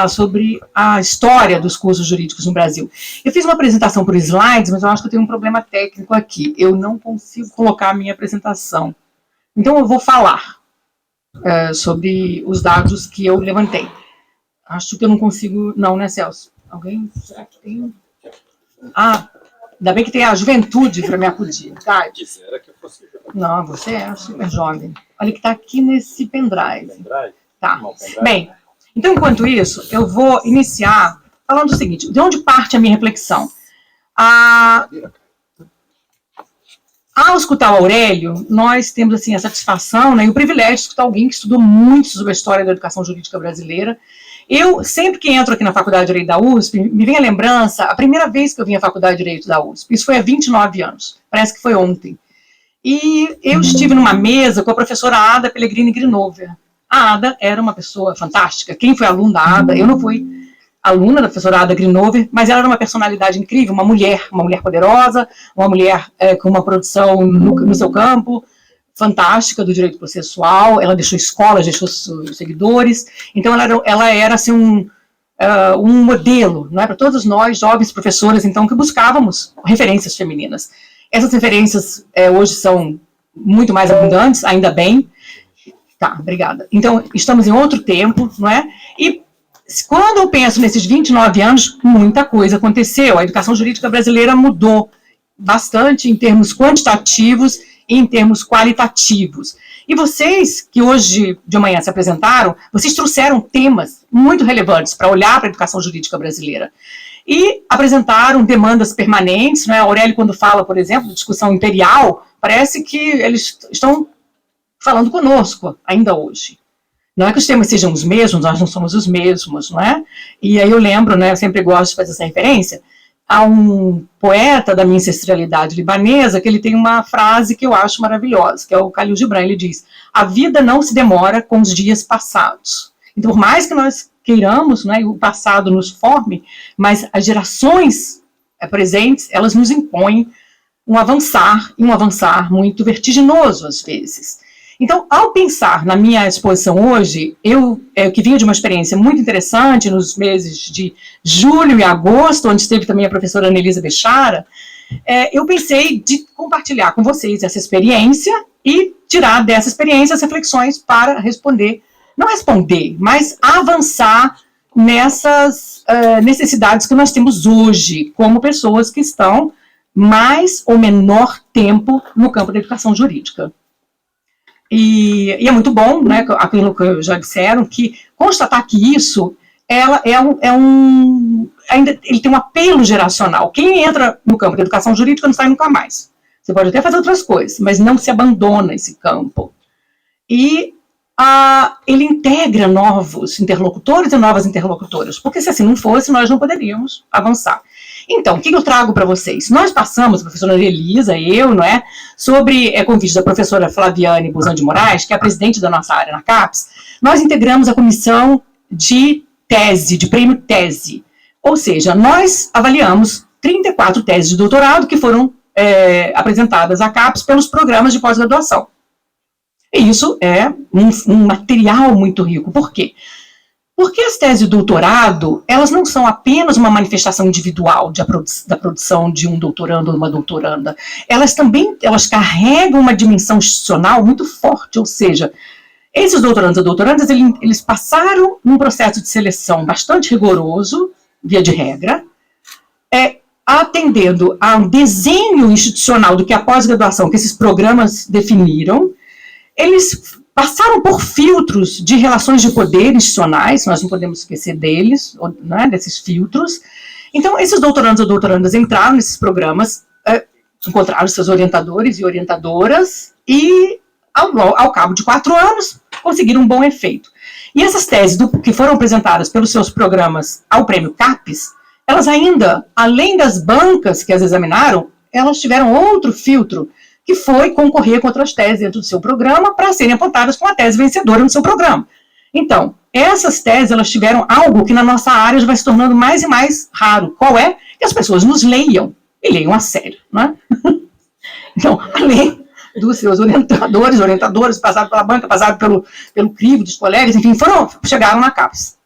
sobre a história dos cursos jurídicos no Brasil. Eu fiz uma apresentação por slides, mas eu acho que eu tenho um problema técnico aqui. Eu não consigo colocar a minha apresentação. Então eu vou falar sobre os dados que eu levantei. Acho que eu não consigo... Não, né, Celso? Alguém? Será que tem? Ah, ainda bem que tem a juventude para me acudir. Tá? Quisera que eu fosse jovem. Não, você é super jovem. Olha que está aqui nesse pendrive. Pendrive? Tá. Não, pendrive. Bem, então, enquanto isso, eu vou iniciar falando o seguinte, de onde parte a minha reflexão? Ao escutar o Aurélio, nós temos assim, a satisfação, né, e o privilégio de escutar alguém que estudou muito sobre a história da educação jurídica brasileira. Eu, sempre que entro aqui na Faculdade de Direito da USP, me vem a lembrança, a primeira vez que eu vim à Faculdade de Direito da USP, isso foi há 29 anos, parece que foi ontem. E eu estive numa mesa com a professora Ada Pellegrini Grinover. A Ada era uma pessoa fantástica. Quem foi aluno da Ada? Eu não fui aluna da professora Ada Grinover, mas ela era uma personalidade incrível, uma mulher poderosa, uma mulher com uma produção no seu campo, fantástica do direito processual. Ela deixou escolas, deixou seguidores. Então ela era assim, um modelo, não é, para todos nós, jovens professoras, então, que buscávamos referências femininas. Essas referências hoje são muito mais abundantes, ainda bem. Tá, obrigada. Então, estamos em outro tempo, não é? E quando eu penso nesses 29 anos, muita coisa aconteceu. A educação jurídica brasileira mudou bastante em termos quantitativos e em termos qualitativos. E vocês, que hoje de manhã se apresentaram, vocês trouxeram temas muito relevantes para olhar para a educação jurídica brasileira. E apresentaram demandas permanentes, não é? Aurélio, quando fala, por exemplo, de discussão imperial, parece que eles estão falando conosco ainda hoje. Não é que os temas sejam os mesmos, nós não somos os mesmos, não é? E aí eu lembro, né, eu sempre gosto de fazer essa referência, a um poeta da minha ancestralidade libanesa, que ele tem uma frase que eu acho maravilhosa, que é o Khalil Gibran. Ele diz: a vida não se demora com os dias passados. Então, por mais que nós queiramos, né, o passado nos forme, mas as gerações presentes, elas nos impõem um avançar, e um avançar muito vertiginoso, às vezes. Então, ao pensar na minha exposição hoje, eu que vinha de uma experiência muito interessante nos meses de julho e agosto, onde esteve também a professora Ana Elisa Bechara, eu pensei de compartilhar com vocês essa experiência e tirar dessa experiência as reflexões para responder, não responder, mas avançar nessas necessidades que nós temos hoje, como pessoas que estão mais ou menor tempo no campo da educação jurídica. E é muito bom, né, aquilo que já disseram, que constatar que isso ainda ele tem um apelo geracional. Quem entra no campo da educação jurídica não sai nunca mais. Você pode até fazer outras coisas, mas não se abandona esse campo. E ele integra novos interlocutores e novas interlocutoras, porque se assim não fosse, nós não poderíamos avançar. Então, o que eu trago para vocês? Nós passamos, a professora Elisa, eu, não é, sobre convite da professora Flaviane Buzan de Moraes, que é a presidente da nossa área na CAPES, nós integramos a comissão de tese, de prêmio tese. Ou seja, nós avaliamos 34 teses de doutorado que foram apresentadas à CAPES pelos programas de pós-graduação. E isso é um material muito rico. Por quê? Porque as teses de doutorado, elas não são apenas uma manifestação individual da produção de um doutorando ou uma doutoranda. Elas carregam uma dimensão institucional muito forte, ou seja, esses doutorandos e doutorandas, eles passaram num processo de seleção bastante rigoroso, via de regra, atendendo a um desenho institucional do que a pós-graduação, que esses programas definiram. Eles passaram por filtros de relações de poder institucionais, nós não podemos esquecer deles, né, desses filtros. Então, esses doutorandos ou doutorandas entraram nesses programas, encontraram seus orientadores e orientadoras, e, ao cabo de 4 anos, conseguiram um bom efeito. E essas teses que foram apresentadas pelos seus programas ao prêmio CAPES, elas ainda, além das bancas que as examinaram, elas tiveram outro filtro, que foi concorrer com outras teses dentro do seu programa para serem apontadas como a tese vencedora no seu programa. Então, essas teses, elas tiveram algo que na nossa área vai se tornando mais e mais raro. Qual é? Que as pessoas nos leiam, e leiam a sério, né? Então, além dos seus orientadores, passaram pela banca, passaram pelo crivo dos colegas, enfim, chegaram na CAPES.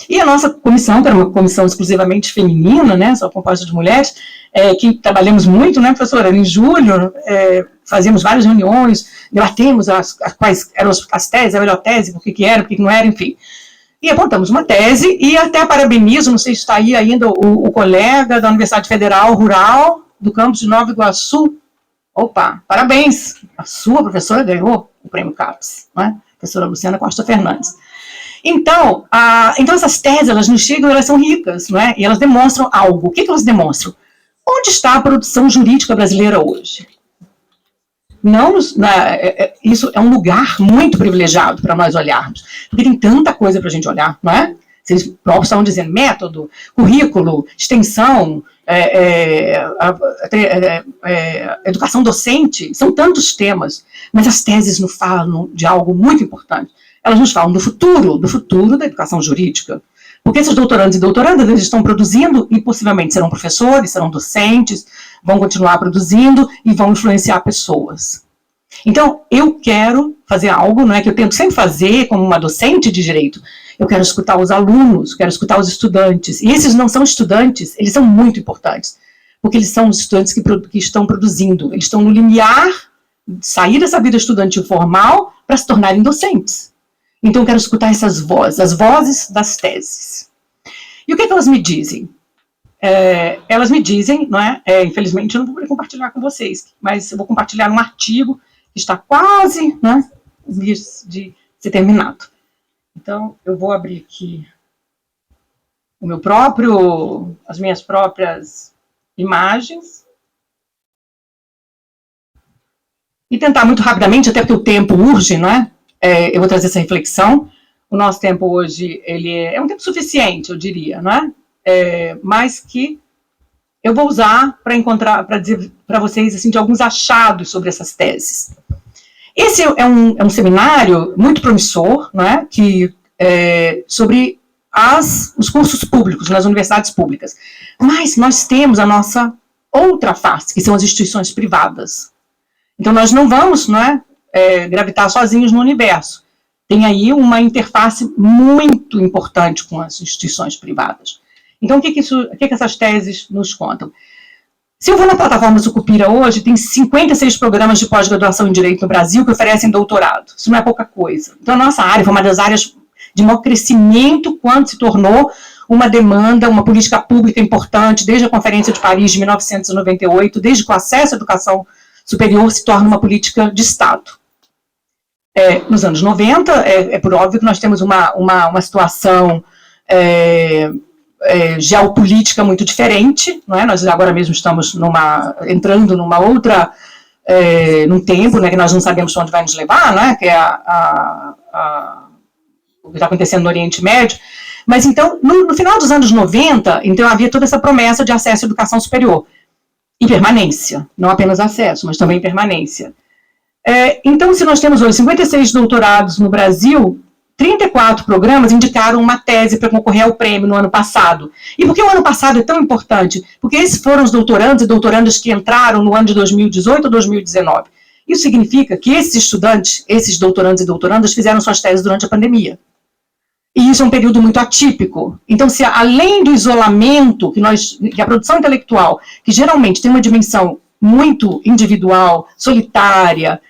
E a nossa comissão, que era uma comissão exclusivamente feminina, né, só composta de mulheres, que trabalhamos muito, né, professora? Em julho, fazíamos várias reuniões, debatemos quais eram as teses, a melhor tese, por que era, por que não era, enfim. E apontamos uma tese, e até parabenizo, não sei se está aí ainda, o colega da Universidade Federal Rural, do campus de Nova Iguaçu. Opa, parabéns! A sua professora ganhou o prêmio CAPES, né? Professora Luciana Costa Fernandes. Então, essas teses, elas nos chegam, elas são ricas, não é? E elas demonstram algo. O que elas demonstram? Onde está a produção jurídica brasileira hoje? Isso é um lugar muito privilegiado para nós olharmos, porque tem tanta coisa para a gente olhar, não é? Vocês próprios estavam dizendo método, currículo, extensão, educação docente, são tantos temas, mas as teses nos falam de algo muito importante. Elas nos falam do futuro da educação jurídica. Porque esses doutorandos e doutorandas, eles estão produzindo e possivelmente serão professores, serão docentes, vão continuar produzindo e vão influenciar pessoas. Então, eu quero fazer algo, não é, que eu tento sempre fazer como uma docente de direito. Eu quero escutar os alunos, quero escutar os estudantes. E esses não são estudantes, eles são muito importantes. Porque eles são os estudantes que estão produzindo. Eles estão no limiar de sair dessa vida estudantil formal para se tornarem docentes. Então, eu quero escutar essas vozes, as vozes das teses. E o que elas me dizem? Elas me dizem, não é? Infelizmente, eu não vou poder compartilhar com vocês, mas eu vou compartilhar um artigo que está quase, né, de ser terminado. Então, eu vou abrir aqui as minhas próprias imagens e tentar muito rapidamente, até porque o tempo urge, não é? Eu vou trazer essa reflexão. O nosso tempo hoje, ele é um tempo suficiente, eu diria, não é? Mas que eu vou usar para dizer para vocês assim, de alguns achados sobre essas teses. Esse é um seminário muito promissor, não é? Sobre os cursos públicos, nas universidades públicas. Mas nós temos a nossa outra face, que são as instituições privadas. Então, nós não vamos, não é, gravitar sozinhos no universo. Tem aí uma interface muito importante com as instituições privadas. Então, o que essas teses nos contam? Se eu vou na plataforma Sucupira hoje, tem 56 programas de pós-graduação em Direito no Brasil que oferecem doutorado. Isso não é pouca coisa. Então, a nossa área foi uma das áreas de maior crescimento quando se tornou uma demanda, uma política pública importante, desde a Conferência de Paris de 1998, desde que o acesso à educação superior se torna uma política de Estado. Nos anos 90, por óbvio que nós temos uma situação geopolítica muito diferente, não é? Nós agora mesmo estamos entrando numa outra, num tempo, né, que nós não sabemos onde vai nos levar, não é? Que é o que está acontecendo no Oriente Médio. Mas então, no final dos anos 90, então havia toda essa promessa de acesso à educação superior. E permanência, não apenas acesso, mas também permanência. Então, se nós temos hoje 56 doutorados no Brasil, 34 programas indicaram uma tese para concorrer ao prêmio no ano passado. E por que o ano passado é tão importante? Porque esses foram os doutorandos e doutorandas que entraram no ano de 2018 ou 2019. Isso significa que esses estudantes, esses doutorandos e doutorandas, fizeram suas teses durante a pandemia. E isso é um período muito atípico. Então, se além do isolamento, que a produção intelectual, que geralmente tem uma dimensão muito individual, solitária,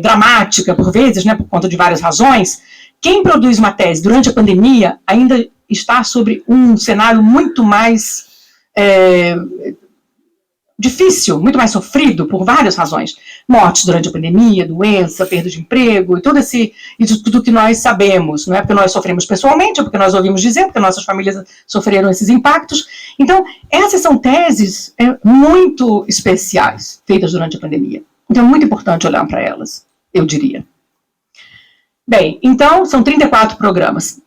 dramática, por vezes, né, por conta de várias razões, quem produz uma tese durante a pandemia ainda está sobre um cenário muito mais difícil, muito mais sofrido, por várias razões. Mortes durante a pandemia, doença, perda de emprego, e isso tudo que nós sabemos, não é porque nós sofremos pessoalmente, é porque nós ouvimos dizer, porque nossas famílias sofreram esses impactos. Então, essas são teses muito especiais, feitas durante a pandemia. Então, é muito importante olhar para elas, eu diria. Bem, então, são 34 programas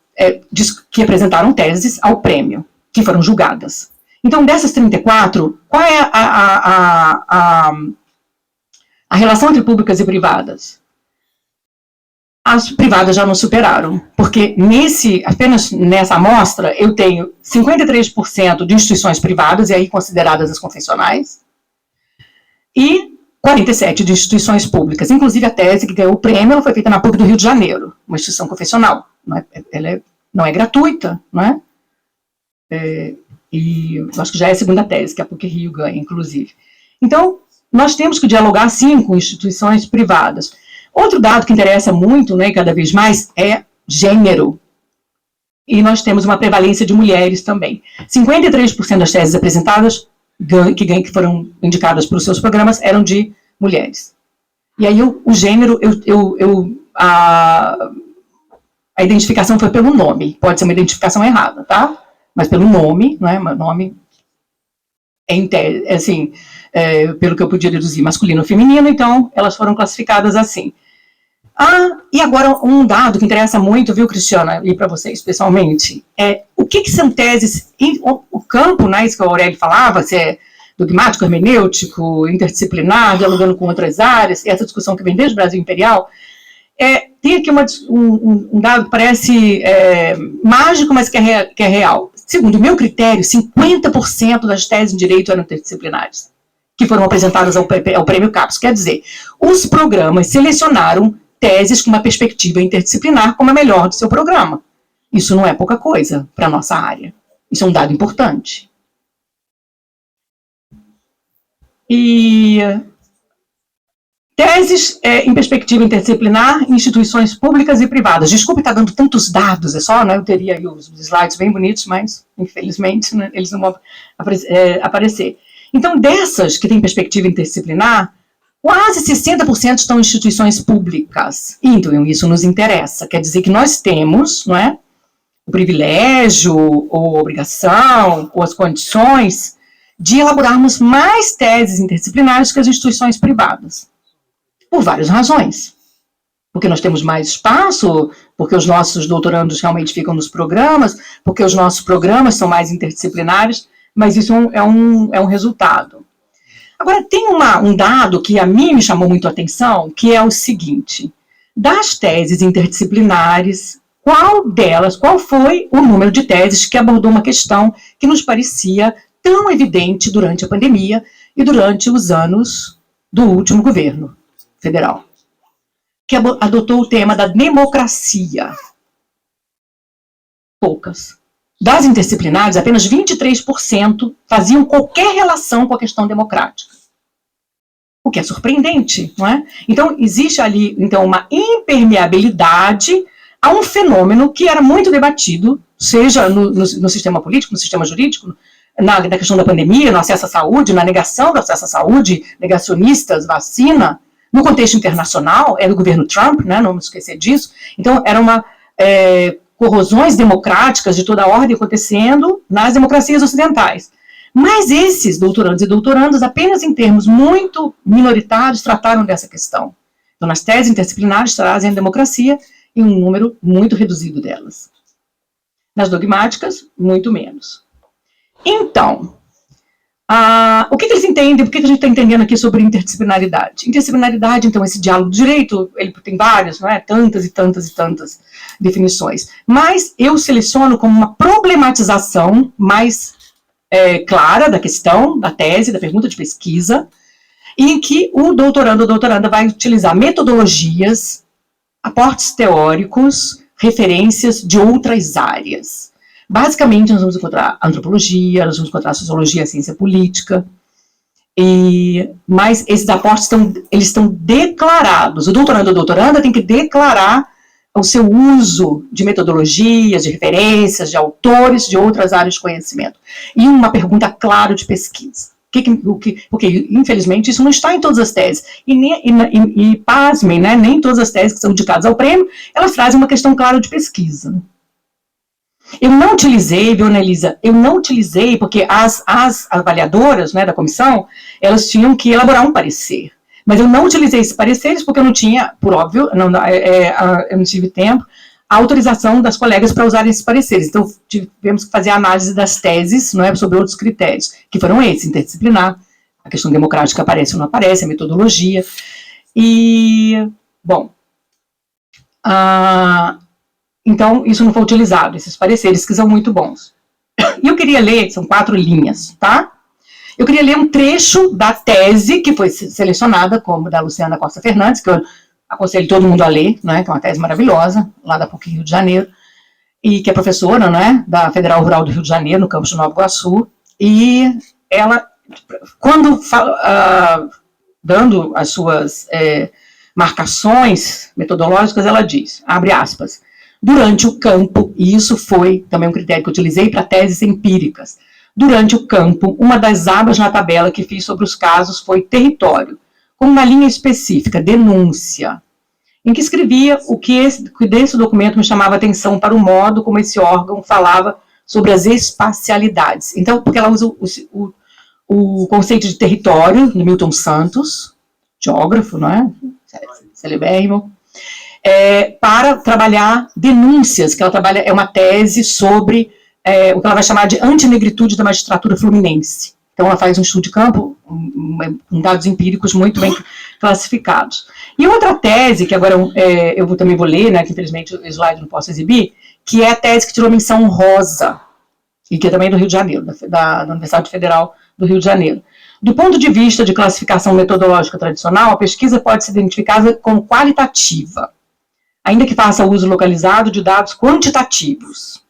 que apresentaram teses ao prêmio, que foram julgadas. Então, dessas 34, qual é a relação entre públicas e privadas? As privadas já não superaram, porque apenas nessa amostra eu tenho 53% de instituições privadas, e aí consideradas as confessionais, e 47% de instituições públicas. Inclusive a tese que ganhou o prêmio, ela foi feita na PUC do Rio de Janeiro, uma instituição confessional. Ela não é gratuita, não é? E eu acho que já é a segunda tese que a PUC Rio ganha, inclusive. Então, nós temos que dialogar, sim, com instituições privadas. Outro dado que interessa muito, né, cada vez mais, é gênero. E nós temos uma prevalência de mulheres também. 53% das teses apresentadas, que foram indicadas para os seus programas, eram de mulheres. E aí o gênero, a identificação foi pelo nome. Pode ser uma identificação errada, tá? Mas pelo nome, não é? O nome assim, pelo que eu podia deduzir, masculino ou feminino, então elas foram classificadas assim. E agora um dado que interessa muito, viu, Cristiana, e para vocês pessoalmente, o que são teses, o campo, né, isso que o Aurélio falava, se é dogmático, hermenêutico, interdisciplinar, dialogando com outras áreas, essa discussão que vem desde o Brasil Imperial, tem aqui um dado que parece mágico, mas que é real. Segundo o meu critério, 50% das teses em direito eram interdisciplinares, que foram apresentadas ao Prêmio CAPES. Quer dizer, os programas selecionaram teses com uma perspectiva interdisciplinar como a melhor do seu programa. Isso não é pouca coisa para a nossa área. Isso é um dado importante. E teses em perspectiva interdisciplinar em instituições públicas e privadas. Desculpe estar dando tantos dados, né? Eu teria aí os slides bem bonitos, mas, infelizmente, né, eles não vão aparecer. Então, dessas que têm perspectiva interdisciplinar, quase 60% estão em instituições públicas. Então, isso nos interessa. Quer dizer que nós temos, não é, o privilégio, ou a obrigação, ou as condições de elaborarmos mais teses interdisciplinares que as instituições privadas. Por várias razões. Porque nós temos mais espaço, porque os nossos doutorandos realmente ficam nos programas, porque os nossos programas são mais interdisciplinares, mas isso é um resultado. Agora, tem um dado que a mim me chamou muito a atenção, que é o seguinte: das teses interdisciplinares, qual foi o número de teses que abordou uma questão que nos parecia tão evidente durante a pandemia e durante os anos do último governo federal, que adotou o tema da democracia? Poucas. Das interdisciplinares, apenas 23% faziam qualquer relação com a questão democrática. O que é surpreendente, não é? Então, existe ali, então, uma impermeabilidade a um fenômeno que era muito debatido, seja no sistema político, no sistema jurídico, na questão da pandemia, no acesso à saúde, na negação do acesso à saúde, negacionistas, vacina, no contexto internacional, do governo Trump, né, não vamos esquecer disso. Então, era uma corrosões democráticas de toda a ordem acontecendo nas democracias ocidentais. Mas esses doutorandos e doutorandas, apenas em termos muito minoritários, trataram dessa questão. Então, nas teses interdisciplinares, trazem a democracia em um número muito reduzido delas. Nas dogmáticas, muito menos. Então, O que eles entendem? Por que a gente está entendendo aqui sobre interdisciplinaridade? Interdisciplinaridade, então, esse diálogo do direito, ele tem vários, não é? Tantas e tantas e tantas definições. Mas eu seleciono como uma problematização mais clara da questão, da tese, da pergunta de pesquisa, em que o doutorando ou doutoranda vai utilizar metodologias, aportes teóricos, referências de outras áreas. Basicamente, nós vamos encontrar antropologia, nós vamos encontrar sociologia, ciência política, mas esses aportes eles estão declarados. O doutorando ou doutoranda tem que declarar o seu uso de metodologias, de referências, de autores de outras áreas de conhecimento. E uma pergunta clara de pesquisa. Porque, infelizmente, isso não está em todas as teses. E pasmem, né, nem todas as teses que são indicadas ao prêmio, elas trazem uma questão clara de pesquisa. Eu não utilizei, viu, Anelisa? Eu não utilizei, porque as avaliadoras, né, da comissão, elas tinham que elaborar um parecer. Mas eu não utilizei esses pareceres porque eu não tinha, por óbvio, eu não tive tempo, a autorização das colegas para usarem esses pareceres. Então, tivemos que fazer a análise das teses, não é, sobre outros critérios, que foram esses: interdisciplinar, a questão democrática aparece ou não aparece, a metodologia. E, bom, então, isso não foi utilizado, esses pareceres, que são muito bons. E eu queria ler, são 4 linhas, tá? Eu queria ler um trecho da tese, que foi selecionada como da Luciana Costa Fernandes, que eu aconselho todo mundo a ler, né, que é uma tese maravilhosa, lá da PUC Rio de Janeiro, e que é professora, né, da Federal Rural do Rio de Janeiro, no campus de Nova Iguaçu, e ela, quando dando as suas marcações metodológicas, ela diz, abre aspas, durante o campo, e isso foi também um critério que eu utilizei para teses empíricas, durante o campo, uma das abas na tabela que fiz sobre os casos foi território, com uma linha específica, denúncia, em que escrevia o que desse documento me chamava atenção para o modo como esse órgão falava sobre as espacialidades. Então, porque ela usa o conceito de território, do Milton Santos, geógrafo, não é? Celebérrimo, para trabalhar denúncias, que ela trabalha, é uma tese sobre o que ela vai chamar de antinegritude da magistratura fluminense. Então, ela faz um estudo de campo com dados empíricos muito bem classificados. E outra tese, que agora eu também vou ler, né, que infelizmente o slide não posso exibir, que é a tese que tirou menção honrosa, e que é também do Rio de Janeiro, da Universidade Federal do Rio de Janeiro. Do ponto de vista de classificação metodológica tradicional, a pesquisa pode ser identificada como qualitativa, ainda que faça uso localizado de dados quantitativos.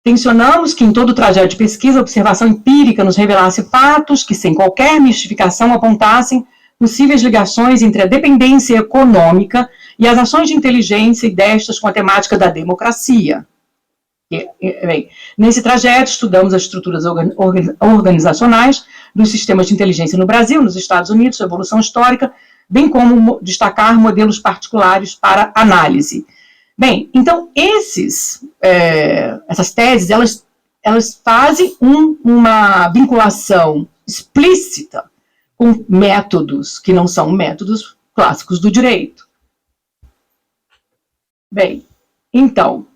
Tensionamos que em todo o trajeto de pesquisa, a observação empírica nos revelasse fatos que, sem qualquer mistificação, apontassem possíveis ligações entre a dependência econômica e as ações de inteligência e destas com a temática da democracia. Bem, nesse trajeto, estudamos as estruturas organizacionais dos sistemas de inteligência no Brasil, nos Estados Unidos, sua evolução histórica, bem como destacar modelos particulares para análise. Bem, então, essas teses, elas fazem uma vinculação explícita com métodos que não são métodos clássicos do direito. Bem, então,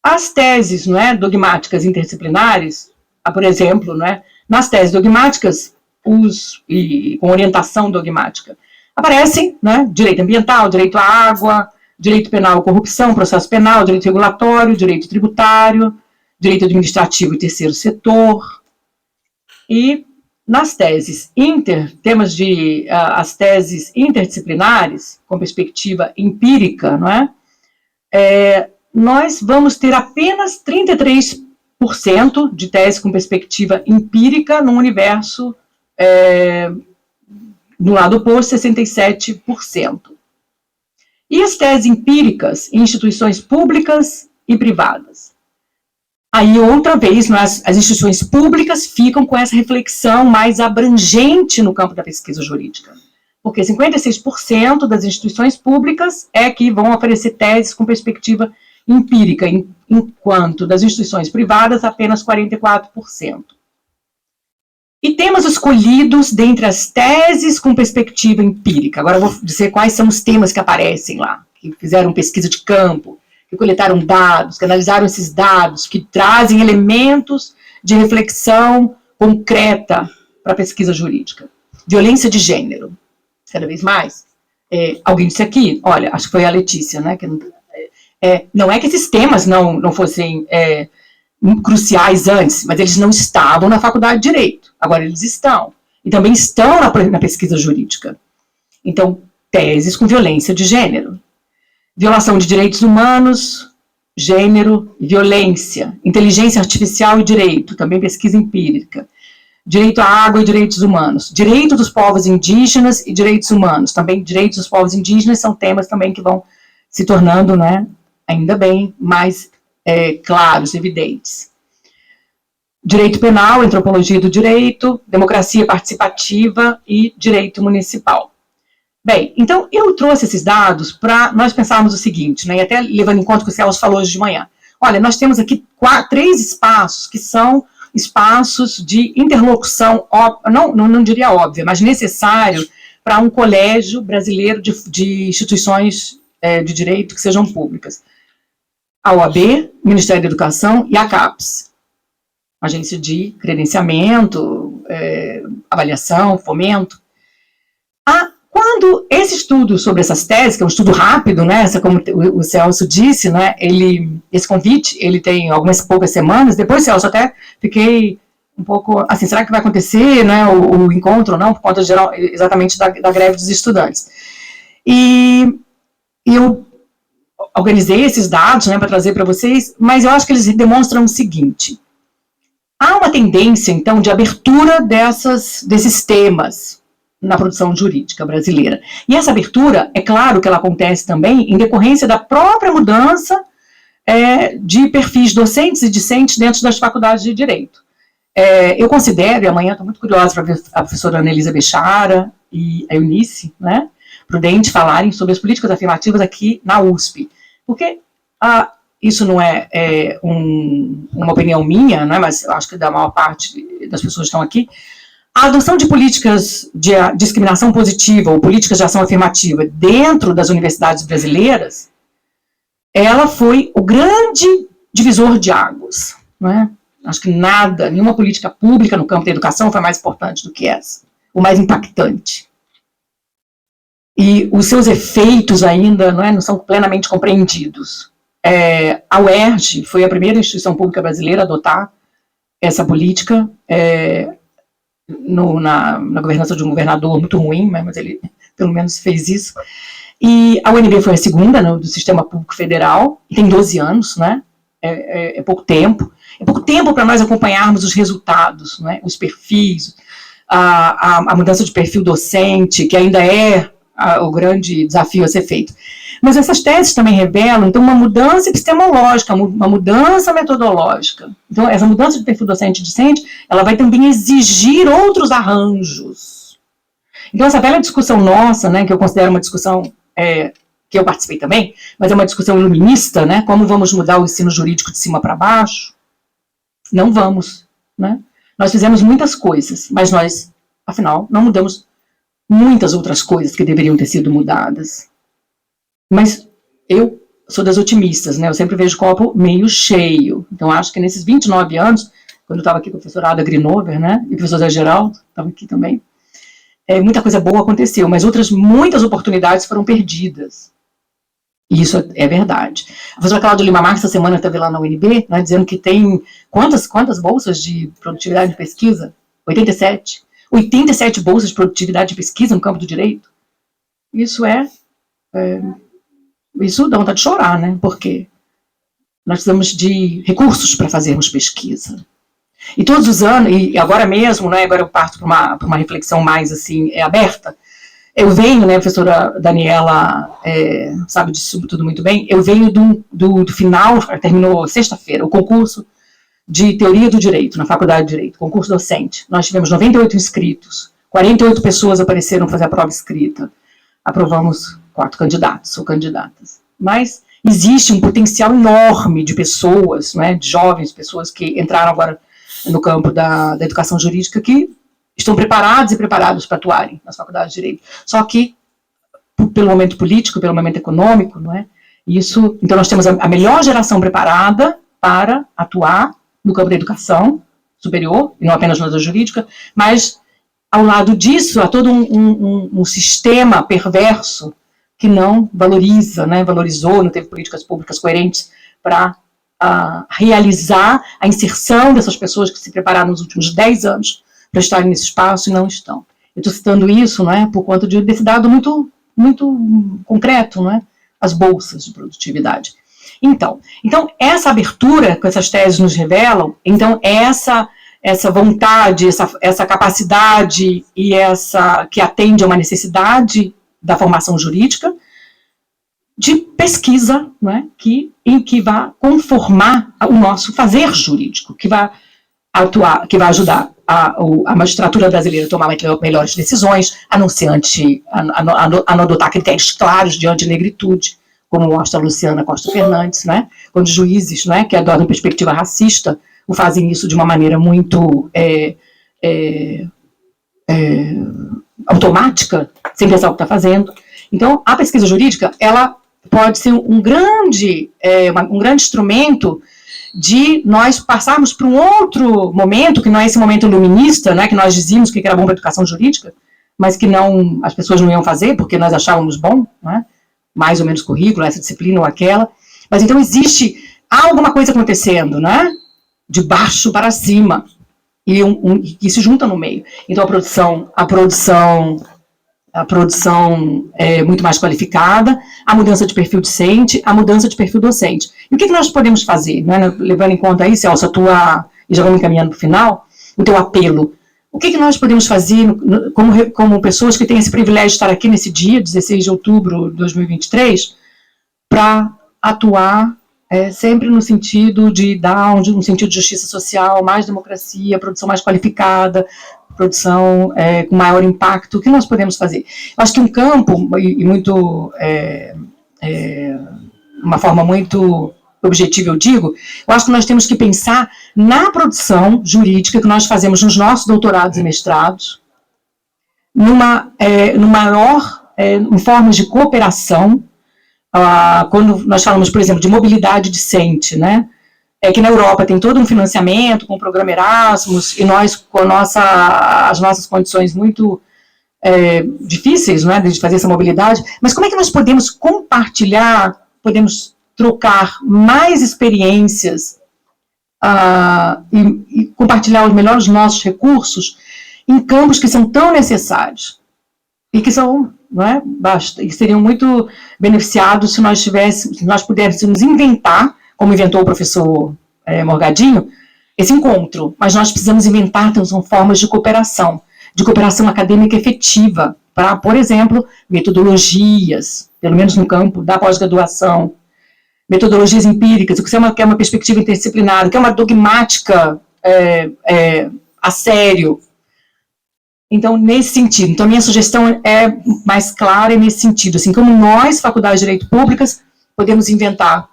as teses, não é, dogmáticas interdisciplinares, por exemplo, não é, nas teses dogmáticas, com orientação dogmática, aparecem, né, direito ambiental, direito à água, direito penal à corrupção, processo penal, direito regulatório, direito tributário, direito administrativo e terceiro setor. E nas teses as teses interdisciplinares, com perspectiva empírica, não é, nós vamos ter apenas 33% de tese com perspectiva empírica no universo no lado oposto, 67%. E as teses empíricas em instituições públicas e privadas? Aí, outra vez, as instituições públicas ficam com essa reflexão mais abrangente no campo da pesquisa jurídica. Porque 56% das instituições públicas que vão oferecer teses com perspectiva empírica, enquanto das instituições privadas, apenas 44%. E temas escolhidos dentre as teses com perspectiva empírica. Agora eu vou dizer quais são os temas que aparecem lá, que fizeram pesquisa de campo, que coletaram dados, que analisaram esses dados, que trazem elementos de reflexão concreta para a pesquisa jurídica. Violência de gênero, cada vez mais. Alguém disse aqui, olha, acho que foi a Letícia, né, que não é que esses temas não fossem cruciais antes, mas eles não estavam na faculdade de Direito, agora eles estão, e também estão na pesquisa jurídica. Então, teses com violência de gênero, violação de direitos humanos, gênero e violência, inteligência artificial e direito, também pesquisa empírica, direito à água e direitos humanos, direito dos povos indígenas e direitos humanos, também direitos dos povos indígenas são temas também que vão se tornando, né, ainda bem, mais claros, evidentes. Direito penal, antropologia do direito, democracia participativa e direito municipal. Bem, então eu trouxe esses dados para nós pensarmos o seguinte, né, e até levando em conta o que o Celso falou hoje de manhã. Olha, nós temos aqui 3 espaços que são espaços de interlocução, não diria óbvia, mas necessário para um colégio brasileiro de instituições de direito que sejam públicas. A OAB, Ministério da Educação e a CAPES, Agência de Credenciamento, Avaliação, Fomento. Quando esse estudo sobre essas teses, que é um estudo rápido, né, como o Celso disse, né, esse convite, ele tem algumas poucas semanas, depois, Celso, até fiquei um pouco, assim, será que vai acontecer, né, o encontro ou não, por conta exatamente da greve dos estudantes. E eu organizei esses dados, né, para trazer para vocês, mas eu acho que eles demonstram o seguinte: há uma tendência, então, de abertura desses temas na produção jurídica brasileira. E essa abertura, é claro que ela acontece também em decorrência da própria mudança de perfis docentes e discentes dentro das faculdades de Direito. Eu considero, e amanhã estou muito curiosa para ver a professora Anelisa Bechara e a Eunice, né, Prudente, falarem sobre as políticas afirmativas aqui na USP. Porque isso não é uma opinião minha, né, mas eu acho que da maior parte das pessoas que estão aqui. A adoção de políticas de discriminação positiva ou políticas de ação afirmativa dentro das universidades brasileiras, ela foi o grande divisor de águas, né? Acho que nenhuma política pública no campo da educação foi mais importante do que essa, o mais impactante. E os seus efeitos ainda não são plenamente compreendidos. A UERJ foi a primeira instituição pública brasileira a adotar essa política, na governança de um governador muito ruim, mas ele pelo menos fez isso. E a UNB foi a segunda, né, do Sistema Público Federal, e tem 12 anos, né? É pouco tempo. É pouco tempo para nós acompanharmos os resultados, né, os perfis, a mudança de perfil docente, que ainda é o grande desafio a ser feito. Mas essas teses também revelam, então, uma mudança epistemológica, uma mudança metodológica. Então, essa mudança de perfil docente-discente, ela vai também exigir outros arranjos. Então, essa velha discussão nossa, né, que eu considero uma discussão que eu participei também, mas é uma discussão iluminista, né, como vamos mudar o ensino jurídico de cima para baixo? Não vamos, né? Nós fizemos muitas coisas, mas nós, afinal, não mudamos muitas outras coisas que deveriam ter sido mudadas. Mas eu sou das otimistas, né? Eu sempre vejo o copo meio cheio. Então, acho que nesses 29 anos, quando eu estava aqui com a professora Ada Grinover, né? E o professor Zé Geraldo, estava aqui também, muita coisa boa aconteceu, mas muitas oportunidades foram perdidas. E isso é verdade. A professora Cláudia Lima Marques, essa semana, esteve lá na UNB, né, dizendo que tem quantas bolsas de produtividade de pesquisa? 87. 87 bolsas de produtividade de pesquisa no campo do direito. Isso isso dá vontade de chorar, né? Porque nós precisamos de recursos para fazermos pesquisa. E todos os anos, e agora mesmo, né, agora eu parto para uma reflexão mais assim, aberta. Eu venho, né, a professora Daniela sabe disso tudo muito bem, eu venho do final, terminou sexta-feira, o concurso de Teoria do Direito, na Faculdade de Direito, concurso docente. Nós tivemos 98 inscritos, 48 pessoas apareceram fazer a prova escrita. Aprovamos 4 candidatos ou candidatas. Mas existe um potencial enorme de pessoas, né, de jovens, pessoas que entraram agora no campo da educação jurídica, que estão preparados e preparados para atuarem nas faculdades de Direito. Só que, pelo momento político, pelo momento econômico, não é? Então nós temos a melhor geração preparada para atuar no campo da educação, superior, e não apenas na jurídica, mas, ao lado disso, há todo um sistema perverso que não valoriza, né, valorizou, não teve políticas públicas coerentes para realizar a inserção dessas pessoas que se prepararam nos últimos 10 anos para estarem nesse espaço e não estão. Eu estou citando isso, né, por conta desse dado muito, muito concreto, né, as bolsas de produtividade. Então, essa abertura que essas teses nos revelam, então essa vontade, essa capacidade e que atende a uma necessidade da formação jurídica, de pesquisa, né, em que vai conformar o nosso fazer jurídico, que vai atuar, que vai ajudar a magistratura brasileira a tomar melhores decisões, a não adotar critérios claros de antinegritude, como mostra a Luciana Costa Fernandes, né, quando juízes, né, que adotam perspectiva racista, fazem isso de uma maneira muito automática, sem pensar o que está fazendo. Então, a pesquisa jurídica, ela pode ser um grande instrumento de nós passarmos para um outro momento, que não é esse momento iluminista, né, que nós dizíamos que era bom para a educação jurídica, mas que não, as pessoas não iam fazer, porque nós achávamos bom, né, mais ou menos currículo, essa disciplina ou aquela. Mas então há alguma coisa acontecendo, né, de baixo para cima, e se junta no meio. Então a produção é muito mais qualificada, a mudança de perfil discente, a mudança de perfil docente. E o que nós podemos fazer, né, levando em conta aí, Celso, e já vamos encaminhando para o final, o teu apelo. O que nós podemos fazer como pessoas que têm esse privilégio de estar aqui nesse dia, 16 de outubro de 2023, para atuar sempre no sentido de dar um sentido de justiça social, mais democracia, produção mais qualificada, produção com maior impacto? O que nós podemos fazer? Eu acho que um campo, uma forma muito objetiva, eu digo, eu acho que nós temos que pensar na produção jurídica que nós fazemos nos nossos doutorados e mestrados, em formas de cooperação, quando nós falamos, por exemplo, de mobilidade discente, né? Que na Europa tem todo um financiamento com o programa Erasmus, e nós, com as nossas condições muito difíceis, né, de fazer essa mobilidade, mas como é que nós podemos compartilhar, podemos trocar mais experiências e compartilhar os melhores nossos recursos em campos que são tão necessários e que são, não é, e seriam muito beneficiados se nós pudéssemos inventar, como inventou o professor Morgadinho, esse encontro, mas nós precisamos inventar formas de cooperação acadêmica efetiva, para, por exemplo, metodologias, pelo menos no campo da pós-graduação, metodologias empíricas, o que é uma perspectiva interdisciplinar, o que é uma dogmática a sério. Então, nesse sentido, então minha sugestão é mais clara nesse sentido, assim, como nós, Faculdade de Direito Públicas, podemos inventar,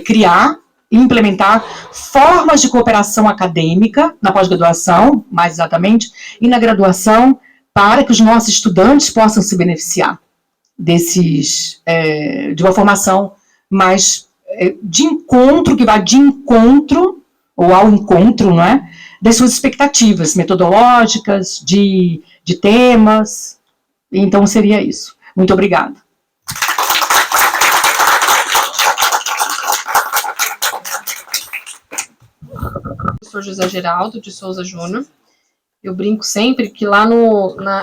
criar e implementar formas de cooperação acadêmica na pós-graduação, mais exatamente, e na graduação, para que os nossos estudantes possam se beneficiar de uma formação mais de encontro, que vá de encontro, ou ao encontro, não é, das suas expectativas metodológicas, de temas. Então, seria isso. Muito obrigada. Professor José Geraldo de Souza Júnior. Eu brinco sempre que lá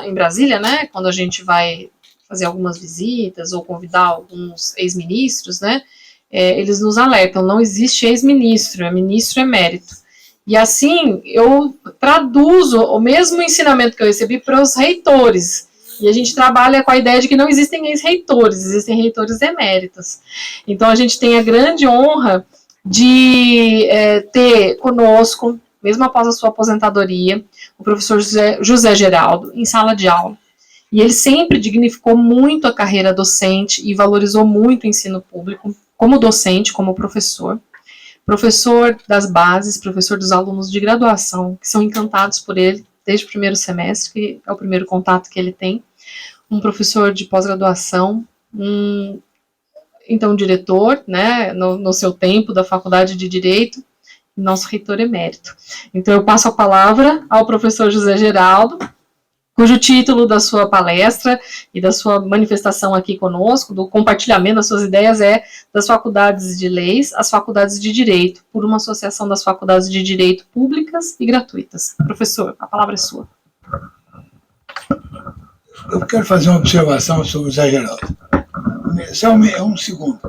em Brasília, né, quando a gente vai fazer algumas visitas ou convidar alguns ex-ministros, né, eles nos alertam, não existe ex-ministro, ministro emérito. E assim, eu traduzo o mesmo ensinamento que eu recebi para os reitores. E a gente trabalha com a ideia de que não existem ex-reitores, existem reitores eméritos. Então, a gente tem a grande honra de ter conosco, mesmo após a sua aposentadoria, o professor José Geraldo, em sala de aula. E ele sempre dignificou muito a carreira docente e valorizou muito o ensino público, como docente, como professor das bases, professor dos alunos de graduação, que são encantados por ele desde o primeiro semestre, que é o primeiro contato que ele tem, um professor de pós-graduação, então diretor, né, no seu tempo da Faculdade de Direito, nosso reitor emérito. Então, eu passo a palavra ao professor José Geraldo, cujo título da sua palestra e da sua manifestação aqui conosco, do compartilhamento das suas ideias, é das faculdades de leis às faculdades de direito, por uma associação das faculdades de direito públicas e gratuitas. Professor, a palavra é sua. Eu quero fazer uma observação sobre o Zé Geraldo. Só um segundo.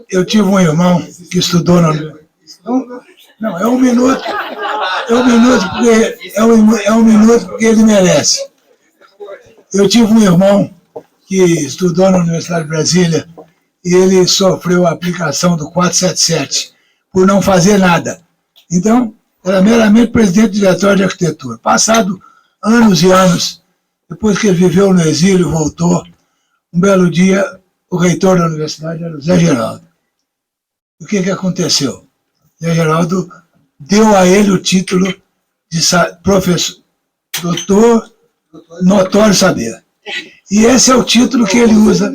Eu tive um irmão que estudou na... Não, é um minuto. É um minuto porque ele merece. Eu tive um irmão que estudou na Universidade de Brasília e ele sofreu a aplicação do 477 por não fazer nada. Então, era meramente presidente diretório de arquitetura. Passado anos e anos, depois que ele viveu no exílio e voltou, um belo dia, o reitor da universidade era o Zé Geraldo. O que aconteceu? Zé Geraldo deu a ele o título de professor, doutor notório saber. E esse é o título que ele usa.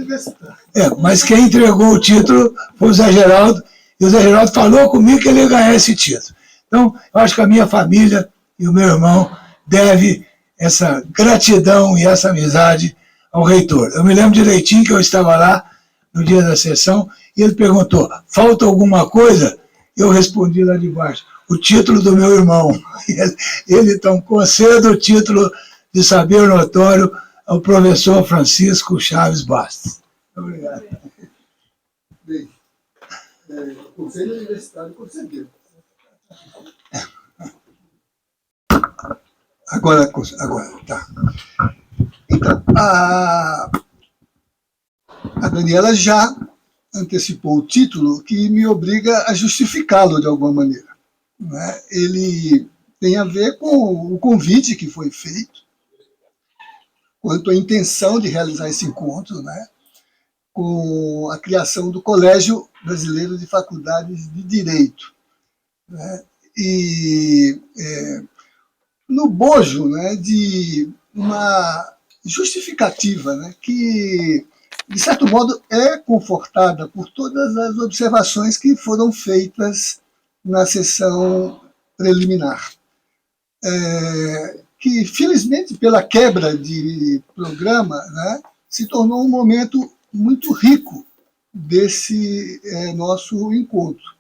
Mas quem entregou o título foi o Zé Geraldo, e o Zé Geraldo falou comigo que ele ia ganhar esse título. Então, eu acho que a minha família e o meu irmão devem essa gratidão e essa amizade ao reitor. Eu me lembro direitinho que eu estava lá no dia da sessão e ele perguntou, falta alguma coisa? Eu respondi lá de baixo, o título do meu irmão. Ele então concede o título de saber notório ao professor Francisco Chaves Bastos. Obrigado. Bem, o Conselho Universitário concedeu. Agora, tá. Então, a Daniela já antecipou o título que me obriga a justificá-lo de alguma maneira. Né? Ele tem a ver com o convite que foi feito, quanto à intenção de realizar esse encontro, né? Com a criação do Colégio Brasileiro de Faculdades de Direito. Né? E no bojo, né, de uma justificativa, né, que, de certo modo, é confortada por todas as observações que foram feitas na sessão preliminar. Que, felizmente, pela quebra de programa, né, se tornou um momento muito rico desse nosso encontro.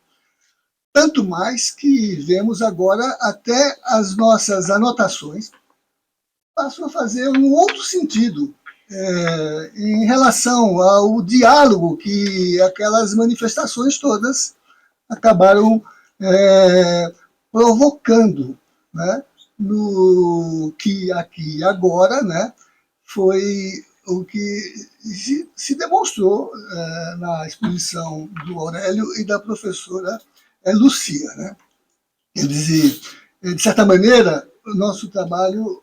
Tanto mais que vemos agora até as nossas anotações passam a fazer um outro sentido em relação ao diálogo que aquelas manifestações todas acabaram provocando, né? No que aqui agora, né, foi o que se demonstrou na exposição do Aurélio e da professora Lúcia, né? Quer dizer, de certa maneira, o nosso trabalho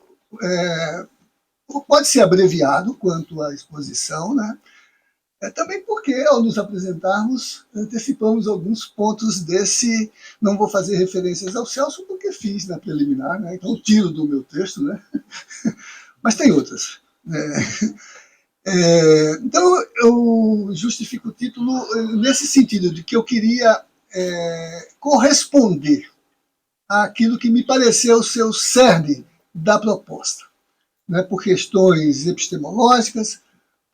pode ser abreviado quanto à exposição, né? Também porque, ao nos apresentarmos, antecipamos alguns pontos desse... Não vou fazer referências ao Celso, porque fiz na preliminar, né? Então tiro do meu texto, né? Mas tem outras. Então, eu justifico o título nesse sentido, de que eu queria corresponder àquilo que me pareceu ser o cerne da proposta, né? Por questões epistemológicas,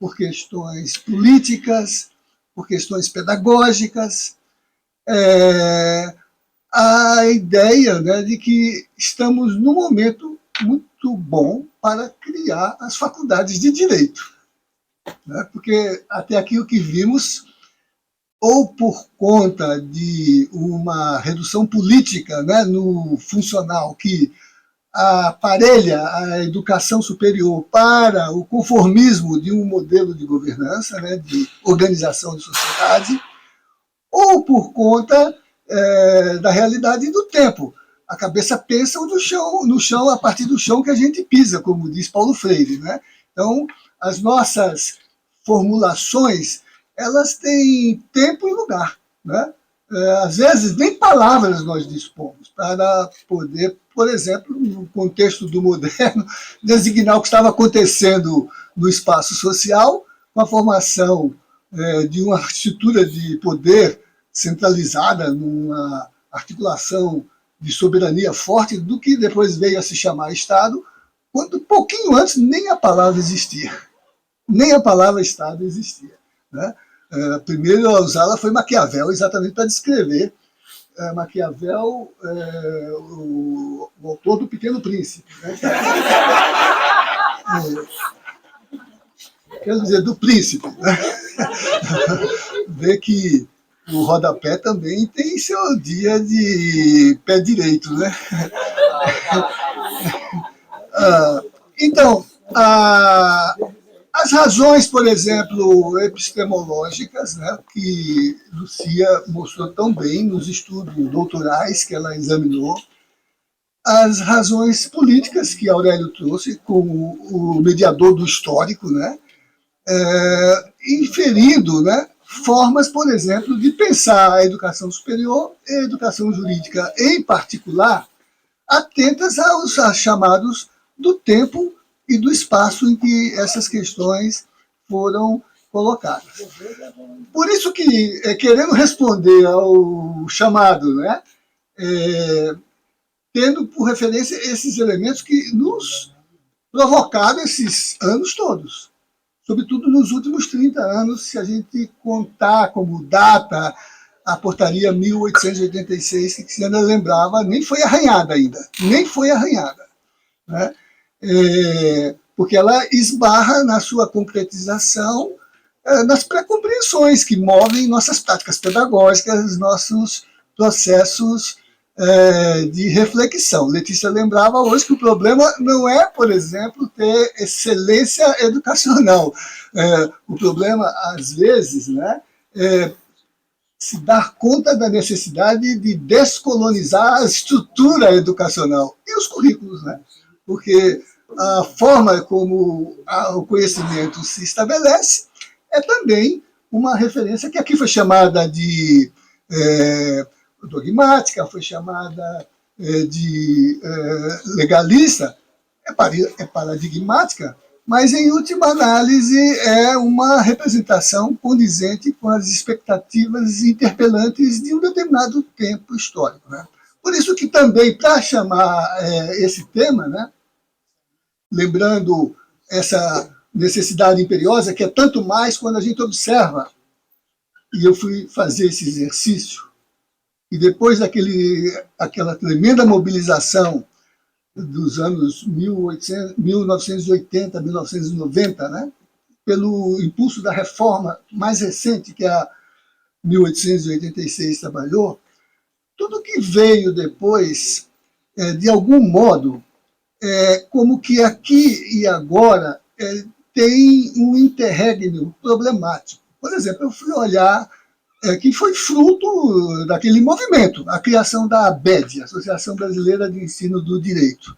por questões políticas, por questões pedagógicas, a ideia, né, de que estamos num momento muito bom para criar as faculdades de direito, né? Porque até aqui o que vimos, ou por conta de uma redução política, né, no funcional que aparelha a educação superior para o conformismo de um modelo de governança, né, de organização de sociedade, ou por conta da realidade do tempo. A cabeça pensa no chão, a partir do chão que a gente pisa, como diz Paulo Freire, né? Então, as nossas formulações, elas têm tempo e lugar, né? Às vezes, nem palavras nós dispomos para poder, por exemplo, no contexto do moderno, designar o que estava acontecendo no espaço social, com a formação de uma estrutura de poder centralizada numa articulação de soberania forte do que depois veio a se chamar Estado, quando pouquinho antes nem a palavra existia. Nem a palavra Estado existia. Né? Primeiro a usá-la foi Maquiavel, exatamente para descrever Maquiavel, o autor do Pequeno Príncipe. Né? Quer dizer, do príncipe. Né? Vê que o rodapé também tem seu dia de pé direito. Né? Então, as razões, por exemplo, epistemológicas, né, que Lucia mostrou tão bem nos estudos doutorais que ela examinou, as razões políticas que Aurélio trouxe como o mediador do histórico, né, inferindo, né, formas, por exemplo, de pensar a educação superior e a educação jurídica, em particular, atentas aos chamados do tempo e do espaço em que essas questões foram colocadas. Por isso que, querendo responder ao chamado, né, tendo por referência esses elementos que nos provocaram esses anos todos, sobretudo nos últimos 30 anos, se a gente contar como data a portaria 1886, que se ainda lembrava, nem foi arranhada ainda, nem foi arranhada. Né? Porque ela esbarra na sua concretização nas pré-compreensões que movem nossas práticas pedagógicas, nossos processos de reflexão. Letícia lembrava hoje que o problema não é, por exemplo, ter excelência educacional. O problema, às vezes, né, é se dar conta da necessidade de descolonizar a estrutura educacional e os currículos, né? Porque a forma como o conhecimento se estabelece é também uma referência que aqui foi chamada de dogmática, foi chamada de legalista, é paradigmática, mas, em última análise, é uma representação condizente com as expectativas interpelantes de um determinado tempo histórico. Né? Por isso que também, para chamar esse tema, né, lembrando essa necessidade imperiosa, que é tanto mais quando a gente observa, e eu fui fazer esse exercício, e depois daquela tremenda mobilização dos anos 1980, 1990, né, pelo impulso da reforma mais recente, que a 1886 trabalhou, tudo que veio depois, de algum modo, como que aqui e agora tem um interregno problemático. Por exemplo, eu fui olhar que foi fruto daquele movimento, a criação da ABED, Associação Brasileira de Ensino do Direito.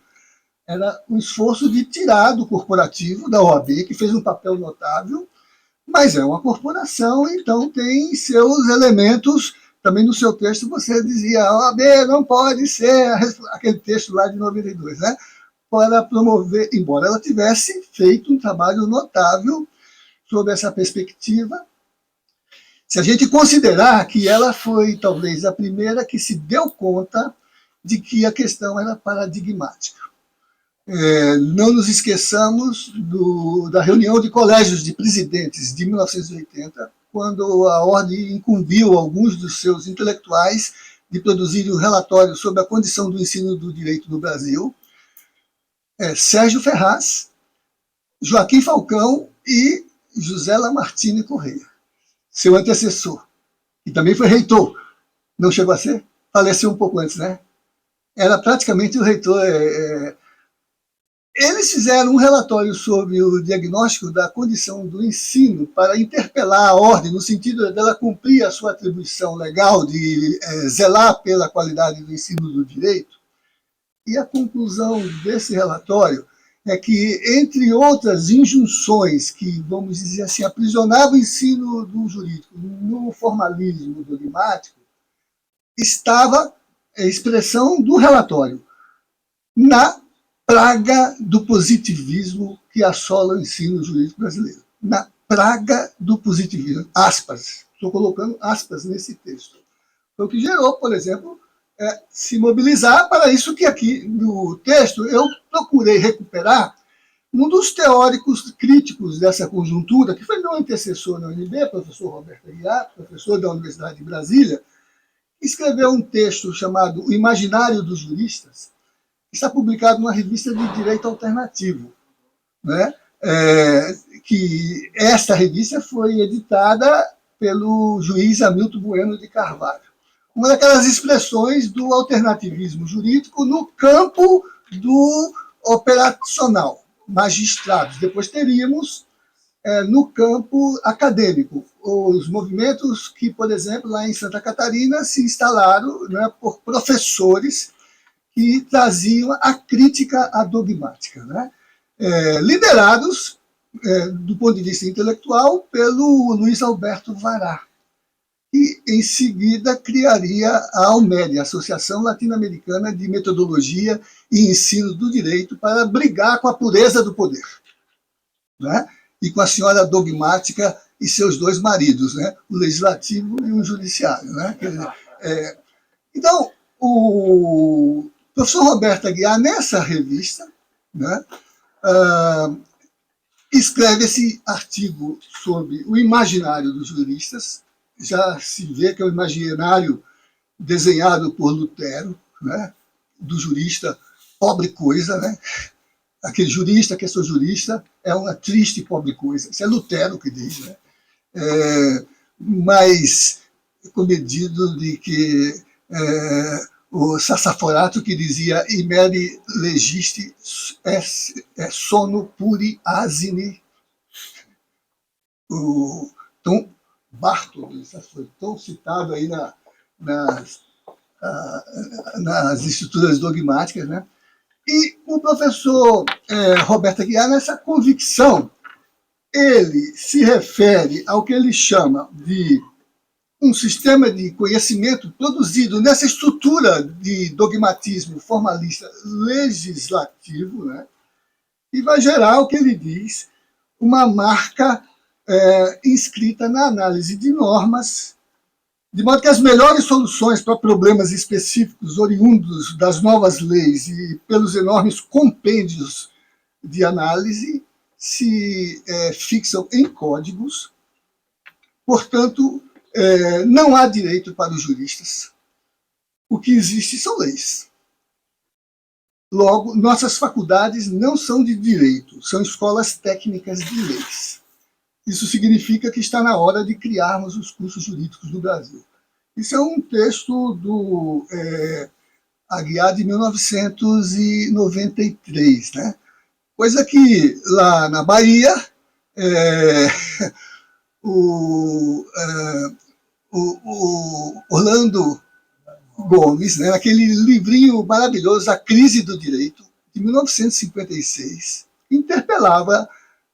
Era um esforço de tirar do corporativo, da OAB, que fez um papel notável, mas é uma corporação, então tem seus elementos. Também no seu texto você dizia a OAB não pode ser aquele texto lá de 92, né? Para promover, embora ela tivesse feito um trabalho notável sobre essa perspectiva, se a gente considerar que ela foi, talvez, a primeira que se deu conta de que a questão era paradigmática. Não nos esqueçamos da reunião de colégios de presidentes de 1980, quando a ordem incumbiu alguns dos seus intelectuais de produzirem um relatório sobre a condição do ensino do direito no Brasil. Sérgio Ferraz, Joaquim Falcão e José Lamartine Correia, seu antecessor, que também foi reitor. Não chegou a ser? Faleceu um pouco antes, né? Era praticamente o reitor. Eles fizeram um relatório sobre o diagnóstico da condição do ensino para interpelar a ordem, no sentido dela cumprir a sua atribuição legal de zelar pela qualidade do ensino do direito. E a conclusão desse relatório é que, entre outras injunções que, vamos dizer assim, aprisionavam o ensino do jurídico no formalismo dogmático, estava a expressão do relatório na praga do positivismo que assola o ensino jurídico brasileiro. Na praga do positivismo. Aspas. Estou colocando aspas nesse texto. Foi o que gerou, por exemplo, se mobilizar para isso que aqui no texto eu procurei recuperar um dos teóricos críticos dessa conjuntura, que foi meu antecessor na UNB, professor Roberto Aguiar, professor da Universidade de Brasília, escreveu um texto chamado O Imaginário dos Juristas, que está publicado numa revista de direito alternativo, né? Que esta revista foi editada pelo juiz Hamilton Bueno de Carvalho. Uma daquelas expressões do alternativismo jurídico no campo do operacional, magistrados. Depois teríamos, no campo acadêmico, os movimentos que, por exemplo, lá em Santa Catarina, se instalaram, né, por professores que traziam a crítica à dogmática, né? Liderados, do ponto de vista intelectual, pelo Luiz Alberto Vará, e, em seguida, criaria a ALMED, a Associação Latino-Americana de Metodologia e Ensino do Direito, para brigar com a pureza do poder, né? E com a senhora dogmática e seus dois maridos, né? O legislativo e o judiciário, né? Então, o professor Roberto Aguiar, nessa revista, né, escreve esse artigo sobre o imaginário dos juristas. Já se vê que é o imaginário desenhado por Lutero, né, do jurista, pobre coisa, né? Aquele jurista que é só jurista é uma triste pobre coisa. Isso é Lutero que diz, né? Mas comedido de que o Sassaforato, que dizia imeri legiste sono puri asini. Então, Bartolo, isso foi tão citado aí nas estruturas dogmáticas, né? E o professor Roberto Aguiar, nessa convicção, ele se refere ao que ele chama de um sistema de conhecimento produzido nessa estrutura de dogmatismo formalista legislativo, né? E vai gerar o que ele diz, uma marca inscrita na análise de normas, de modo que as melhores soluções para problemas específicos oriundos das novas leis e pelos enormes compêndios de análise se fixam em códigos. Portanto, não há direito para os juristas. O que existe são leis. Logo, nossas faculdades não são de direito, são escolas técnicas de leis. Isso significa que está na hora de criarmos os cursos jurídicos no Brasil. Isso é um texto do Aguiar, de 1993, né? Coisa que lá na Bahia o Orlando Gomes, né, aquele livrinho maravilhoso, A Crise do Direito, de 1956, interpelava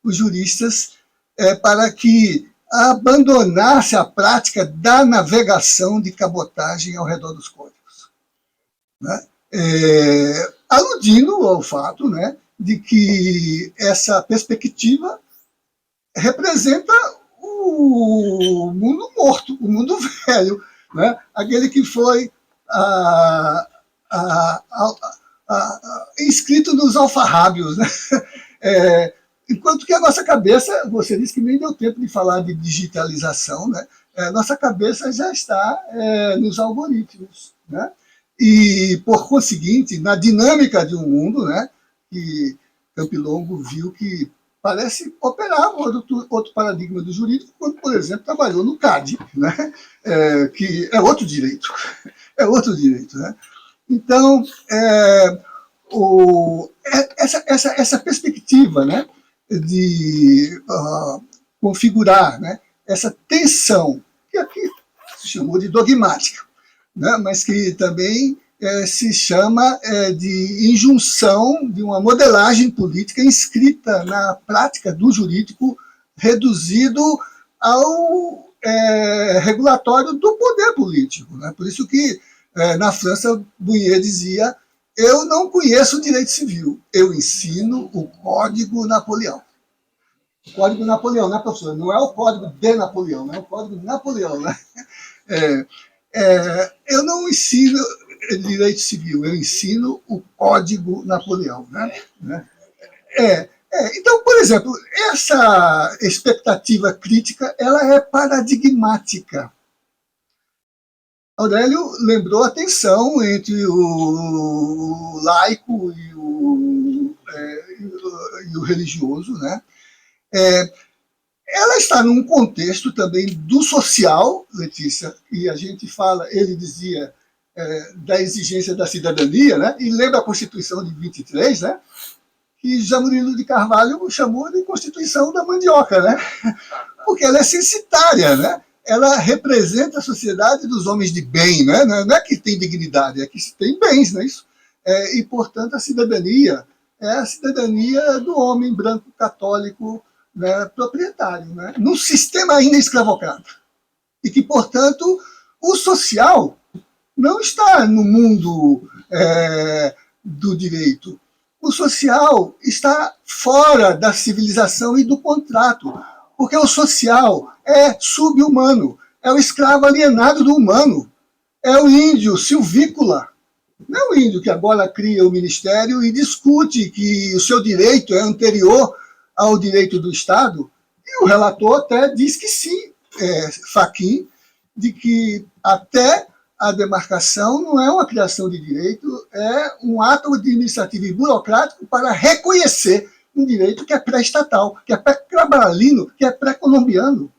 os juristas para que abandonasse a prática da navegação de cabotagem ao redor dos códigos, né? Aludindo ao fato, né, de que essa perspectiva representa o mundo morto, o mundo velho, né? Aquele que foi inscrito nos alfarrábios, né? Enquanto que a nossa cabeça, você disse que nem deu tempo de falar de digitalização, né? Nossa cabeça já está nos algoritmos, né? E, por conseguinte, na dinâmica de um mundo, né, que Campilongo viu que parece operar outro paradigma do jurídico, quando, por exemplo, trabalhou no CAD, né? Que é outro direito. É outro direito, né? Então, essa perspectiva, né, de configurar, né, essa tensão, que aqui se chamou de dogmática, né, mas que também se chama de injunção de uma modelagem política inscrita na prática do jurídico, reduzido ao regulatório do poder político, né? Por isso que, na França, Bouygues dizia: eu não conheço o direito civil, eu ensino o Código Napoleão. O Código Napoleão, né, professor? Não é o Código de Napoleão, é o Código de Napoleão, né? eu não ensino direito civil, eu ensino o Código Napoleão. Né? Então, por exemplo, essa expectativa crítica ela é paradigmática. Aurélio lembrou a tensão entre o laico e o religioso, né? Ela está num contexto também do social, Letícia, e a gente fala, ele dizia da exigência da cidadania, né? E lembra a Constituição de 23, né? Que Jamurilo de Carvalho chamou de Constituição da Mandioca, né? Porque ela é censitária, né? Ela representa a sociedade dos homens de bem, né? Não é que tem dignidade, é que tem bens, não é isso? E, portanto, a cidadania é a cidadania do homem branco, católico, né, proprietário, né? Num sistema ainda escravocrata. E que, portanto, o social não está no mundo do direito. O social está fora da civilização e do contrato, porque o social é sub-humano, é o escravo alienado do humano, é o índio silvícola. Não é o índio que agora cria o ministério e discute que o seu direito é anterior ao direito do Estado, e o relator até diz que sim, Fachin, de que até a demarcação não é uma criação de direito, é um ato administrativo e burocrático para reconhecer um direito que é pré-estatal, que é pré-crabalino, que é pré-colombiano,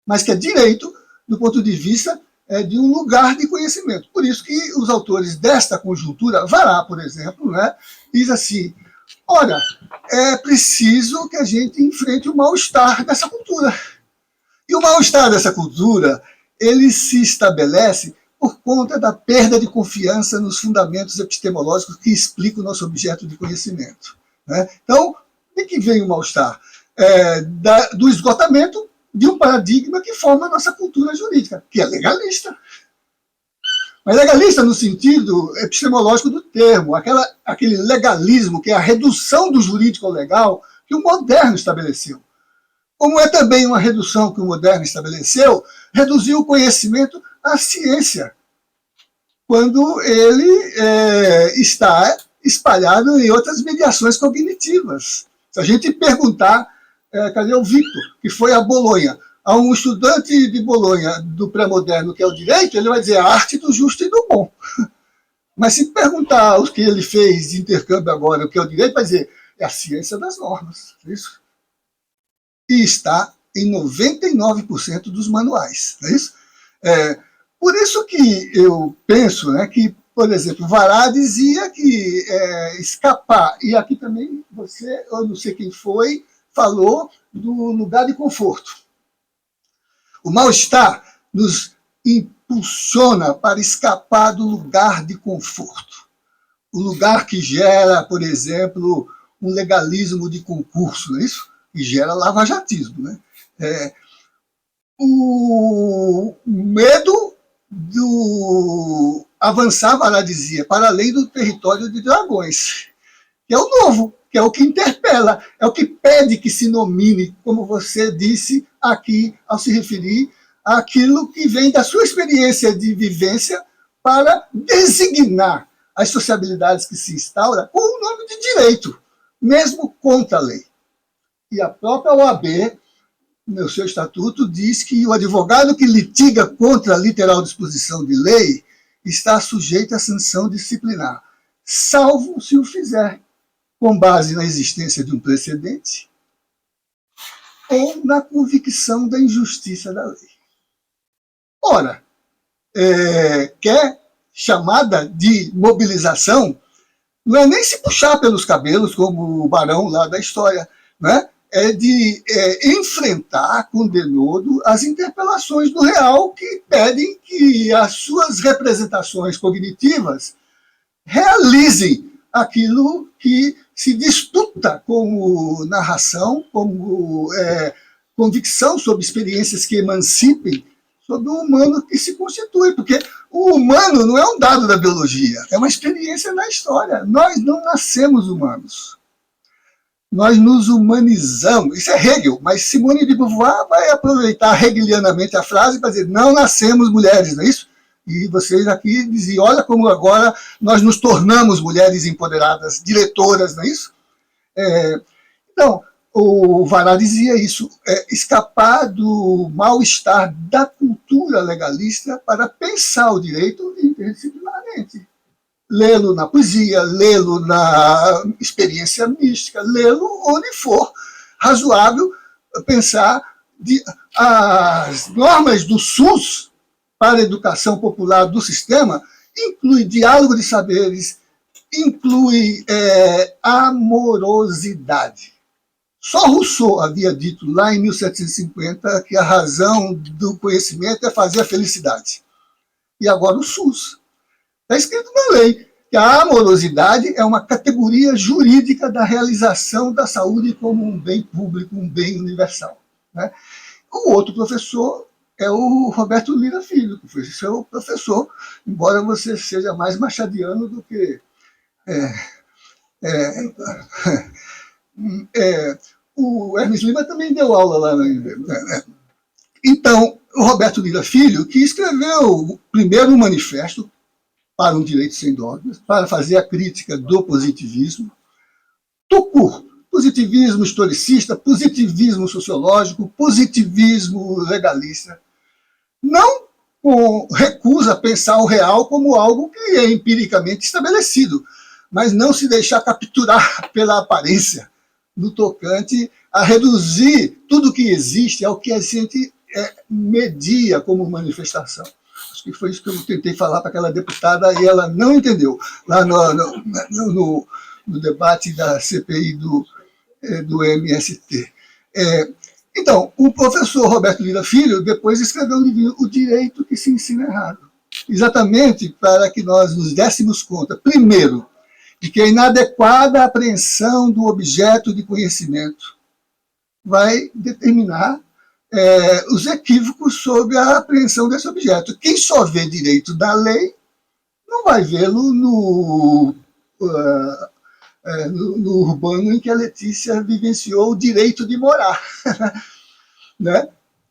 mas que é direito do ponto de vista de um lugar de conhecimento. Por isso que os autores desta conjuntura, Vará, por exemplo, né, diz assim, ora, é preciso que a gente enfrente o mal-estar dessa cultura. E o mal-estar dessa cultura, ele se estabelece por conta da perda de confiança nos fundamentos epistemológicos que explicam o nosso objeto de conhecimento. Né? Então, de que vem o mal-estar? Do esgotamento de um paradigma que forma a nossa cultura jurídica, que é legalista. Mas legalista no sentido epistemológico do termo, aquele legalismo que é a redução do jurídico ao legal que o moderno estabeleceu. Como é também uma redução que o moderno estabeleceu, reduziu o conhecimento à ciência, quando ele está espalhado em outras mediações cognitivas. Se a gente perguntar, cadê o Victor, que foi a Bolonha, a um estudante de Bolonha do pré-moderno, que é o direito, ele vai dizer a arte do justo e do bom. Mas se perguntar o que ele fez de intercâmbio agora, o que é o direito, vai dizer é a ciência das normas. Isso. E está em 99% dos manuais. Não é isso? Por isso que eu penso, né, que, por exemplo, Vará dizia que escapar, e aqui também você, eu não sei quem foi, falou do lugar de conforto. O mal-estar nos impulsiona para escapar do lugar de conforto. O lugar que gera, por exemplo, um legalismo de concurso, não é isso? Que gera lavajatismo. Né? O medo do avançar, Vará dizia, para além do território de dragões, que é o novo, que é o que interpela, é o que pede que se nomine, como você disse aqui, ao se referir àquilo que vem da sua experiência de vivência para designar as sociabilidades que se instauram com o nome de direito, mesmo contra a lei. E a própria OAB, no seu estatuto, diz que o advogado que litiga contra a literal disposição de lei está sujeito à sanção disciplinar, salvo se o fizer com base na existência de um precedente ou na convicção da injustiça da lei. Ora, quer chamada de mobilização, não é nem se puxar pelos cabelos, como o barão lá da história, né? É de enfrentar com denodo as interpelações do real que pedem que as suas representações cognitivas realizem aquilo que se disputa como narração, como convicção sobre experiências que emancipem sobre o humano que se constitui, porque o humano não é um dado da biologia, é uma experiência na história. Nós não nascemos humanos. Nós nos humanizamos. Isso é Hegel, mas Simone de Beauvoir vai aproveitar hegelianamente a frase para dizer não nascemos mulheres, não é isso? E vocês aqui diziam, olha como agora nós nos tornamos mulheres empoderadas, diretoras, não é isso? Então, o Vará dizia isso, escapar do mal-estar da cultura legalista para pensar o direito interdisciplinarmente. Lê-lo na poesia, lê-lo na experiência mística, lê-lo onde for razoável pensar as normas do SUS para a educação popular do sistema inclui diálogo de saberes, inclui amorosidade. Só Rousseau havia dito lá em 1750 que a razão do conhecimento é fazer a felicidade. E agora o SUS. Está escrito na lei que a amorosidade é uma categoria jurídica da realização da saúde como um bem público, um bem universal. Né? O outro professor é o Roberto Lira Filho, que foi seu professor, embora você seja mais machadiano do que... o Hermes Lima também deu aula lá. Então, o Roberto Lira Filho, que escreveu o primeiro manifesto para um direito sem dogmas, para fazer a crítica do positivismo, positivismo historicista, positivismo sociológico, positivismo legalista, não recusa pensar o real como algo que é empiricamente estabelecido, mas não se deixar capturar pela aparência, no tocante a reduzir tudo que existe ao que a gente media como manifestação. Acho que foi isso que eu tentei falar para aquela deputada e ela não entendeu, lá no debate da CPI do MST. Então, o professor Roberto Lira Filho depois escreveu um livro, O Direito que se Ensina Errado, exatamente para que nós nos dessemos conta, primeiro, de que a inadequada apreensão do objeto de conhecimento vai determinar os equívocos sobre a apreensão desse objeto. Quem só vê direito da lei não vai vê-lo no urbano em que a Letícia vivenciou o direito de morar. Né?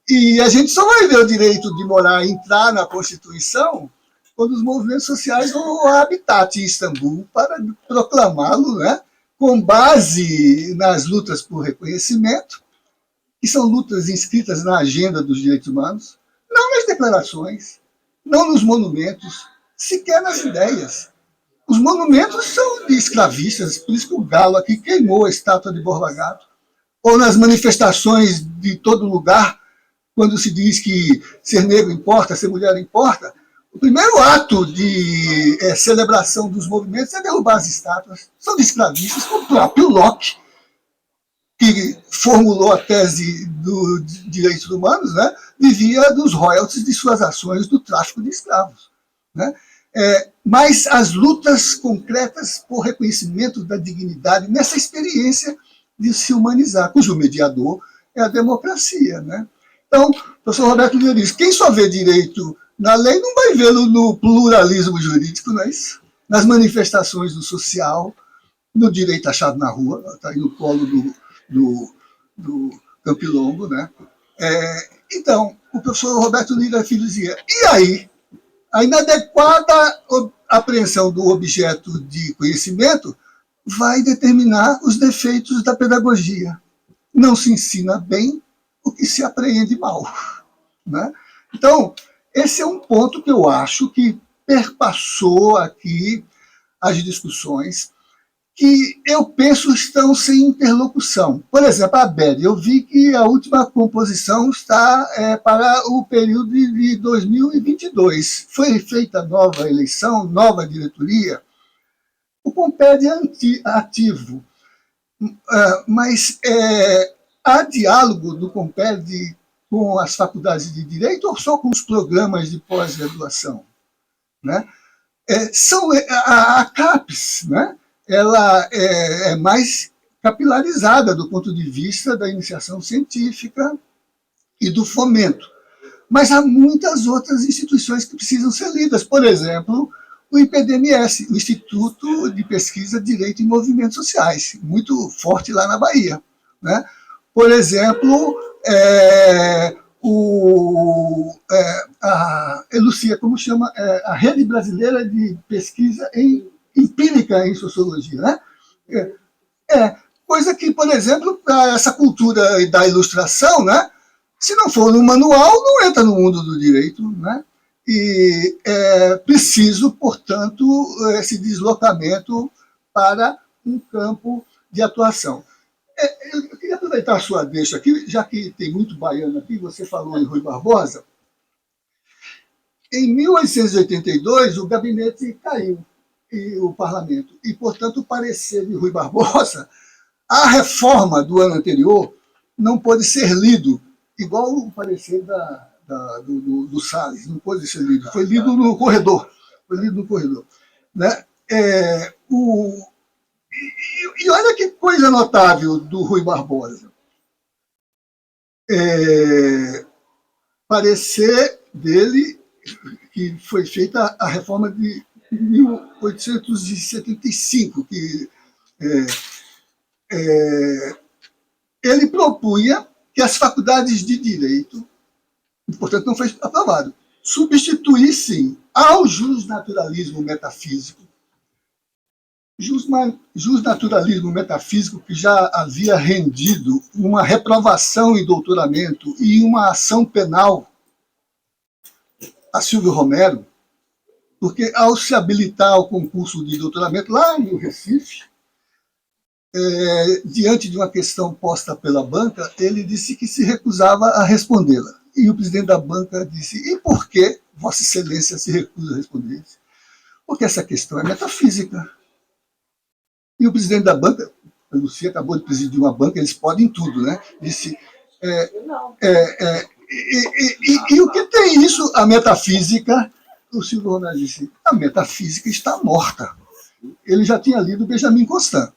E a gente só vai ver o direito de morar entrar na Constituição quando os movimentos sociais vão ao Habitat em Istambul para proclamá-lo, né, com base nas lutas por reconhecimento, que são lutas inscritas na agenda dos direitos humanos, não nas declarações, não nos monumentos, sequer nas ideias. Os monumentos são de escravistas, por isso que o Galo aqui queimou a estátua de Borba Gato, ou nas manifestações de todo lugar, quando se diz que ser negro importa, ser mulher importa, o primeiro ato de celebração dos movimentos é derrubar as estátuas. São de escravistas, como o próprio Locke, que formulou a tese dos direitos humanos, né, vivia dos royalties de suas ações do tráfico de escravos. Né? Mas as lutas concretas por reconhecimento da dignidade nessa experiência de se humanizar, cujo mediador é a democracia. Né? Então, o professor Roberto Lira diz, quem só vê direito na lei não vai vê-lo no pluralismo jurídico, não é isso? Nas manifestações do social, no direito achado na rua, está aí no colo do Campilongo. Né? Então, o professor Roberto Lira Filho dizia, e aí? A inadequada apreensão do objeto de conhecimento vai determinar os defeitos da pedagogia. Não se ensina bem o que se apreende mal. Né? Então, esse é um ponto que eu acho que perpassou aqui as discussões, que eu penso estão sem interlocução. Por exemplo, a BED, eu vi que a última composição está para o período de 2022. Foi feita nova eleição, nova diretoria. O COMPED é ativo, mas há diálogo do COMPED com as faculdades de direito ou só com os programas de pós-graduação? Né? A CAPES, né? Ela é mais capilarizada do ponto de vista da iniciação científica e do fomento. Mas há muitas outras instituições que precisam ser lidas. Por exemplo, o IPDMS, o Instituto de Pesquisa de Direito e Movimentos Sociais, muito forte lá na Bahia. Né? Por exemplo, elucia, como chama, a Rede Brasileira de Pesquisa Empírica em Sociologia, né? Coisa que, por exemplo, para essa cultura da ilustração, né? Se não for no manual, não entra no mundo do direito, né? E é preciso, portanto, esse deslocamento para um campo de atuação. Eu queria aproveitar a sua deixa aqui, já que tem muito baiano aqui, você falou em Rui Barbosa. Em 1882, o gabinete caiu, e o parlamento, e, portanto, o parecer de Rui Barbosa, a reforma do ano anterior não pôde ser lido, igual o parecer do Salles, não pôde ser lido, foi lido no corredor. Né? E olha que coisa notável do Rui Barbosa. Parecer dele que foi feita a reforma de 1875, que ele propunha que as faculdades de direito, portanto não foi aprovado, substituíssem ao justnaturalismo metafísico, justnaturalismo metafísico que já havia rendido uma reprovação em doutoramento e uma ação penal a Silvio Romero, porque ao se habilitar ao concurso de doutoramento lá no Recife, diante de uma questão posta pela banca, ele disse que se recusava a respondê-la. E o presidente da banca disse: e por que Vossa Excelência se recusa a responder? Porque essa questão é metafísica. E o presidente da banca, a Lucia acabou de presidir uma banca, eles podem tudo, né? Disse: e o que tem isso, a metafísica? O Silvio Romero disse: a metafísica está morta. Ele já tinha lido Benjamin Constant.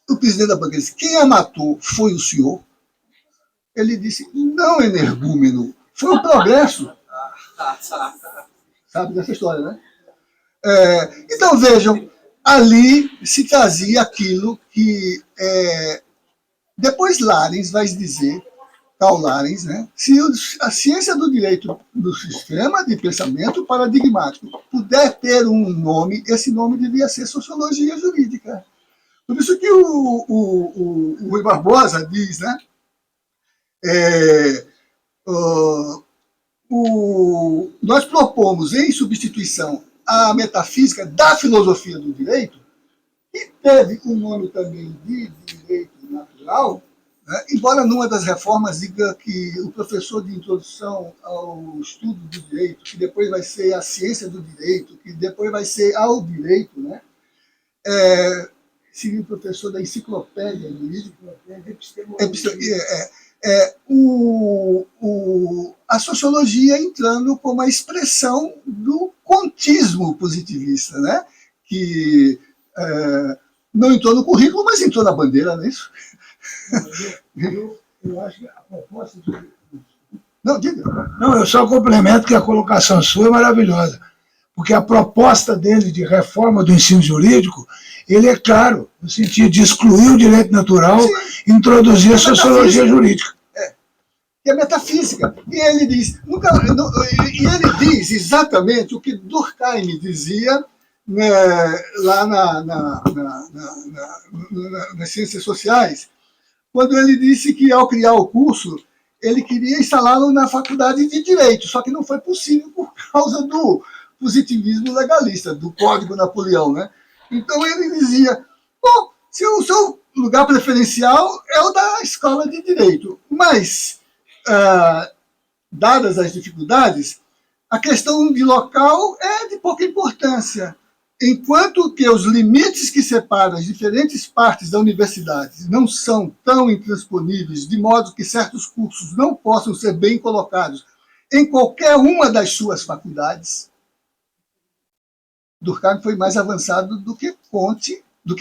O presidente da banca disse: quem a matou foi o senhor? Ele disse: não, energúmeno, foi o progresso. Sabe dessa história, né? Então, vejam, ali se trazia aquilo que depois Larens vai dizer, Karl Larens, né? Se a ciência do direito do sistema de pensamento paradigmático puder ter um nome, esse nome devia ser sociologia jurídica. Por isso que o Rui Barbosa diz, né? Nós propomos, em substituição à metafísica da filosofia do direito, que teve o nome também de direito natural, né? Embora numa das reformas diga que o professor de introdução ao estudo do direito, que depois vai ser a ciência do direito, que depois vai ser ao direito, né? Seria o professor da enciclopédia jurídica, a sociologia entrando como a expressão do contismo positivista, né? Que não entrou no currículo, mas entrou na bandeira, não é isso? Eu acho que a proposta de... Não, diga. Não, eu só complemento que a colocação sua é maravilhosa, porque a proposta dele de reforma do ensino jurídico, ele é claro, no sentido de excluir o direito natural, e introduzir a sociologia jurídica. Que é metafísica. E ele diz, ele diz exatamente o que Durkheim dizia, né, lá nas ciências sociais, quando ele disse que, ao criar o curso, ele queria instalá-lo na faculdade de Direito, só que não foi possível por causa do positivismo legalista, do Código Napoleão, né? Então ele dizia: bom, se o seu lugar preferencial é o da escola de Direito, mas, dadas as dificuldades, a questão de local é de pouca importância, enquanto que os limites que separam as diferentes partes da universidade não são tão intransponíveis, de modo que certos cursos não possam ser bem colocados em qualquer uma das suas faculdades. Durkheim foi mais avançado do que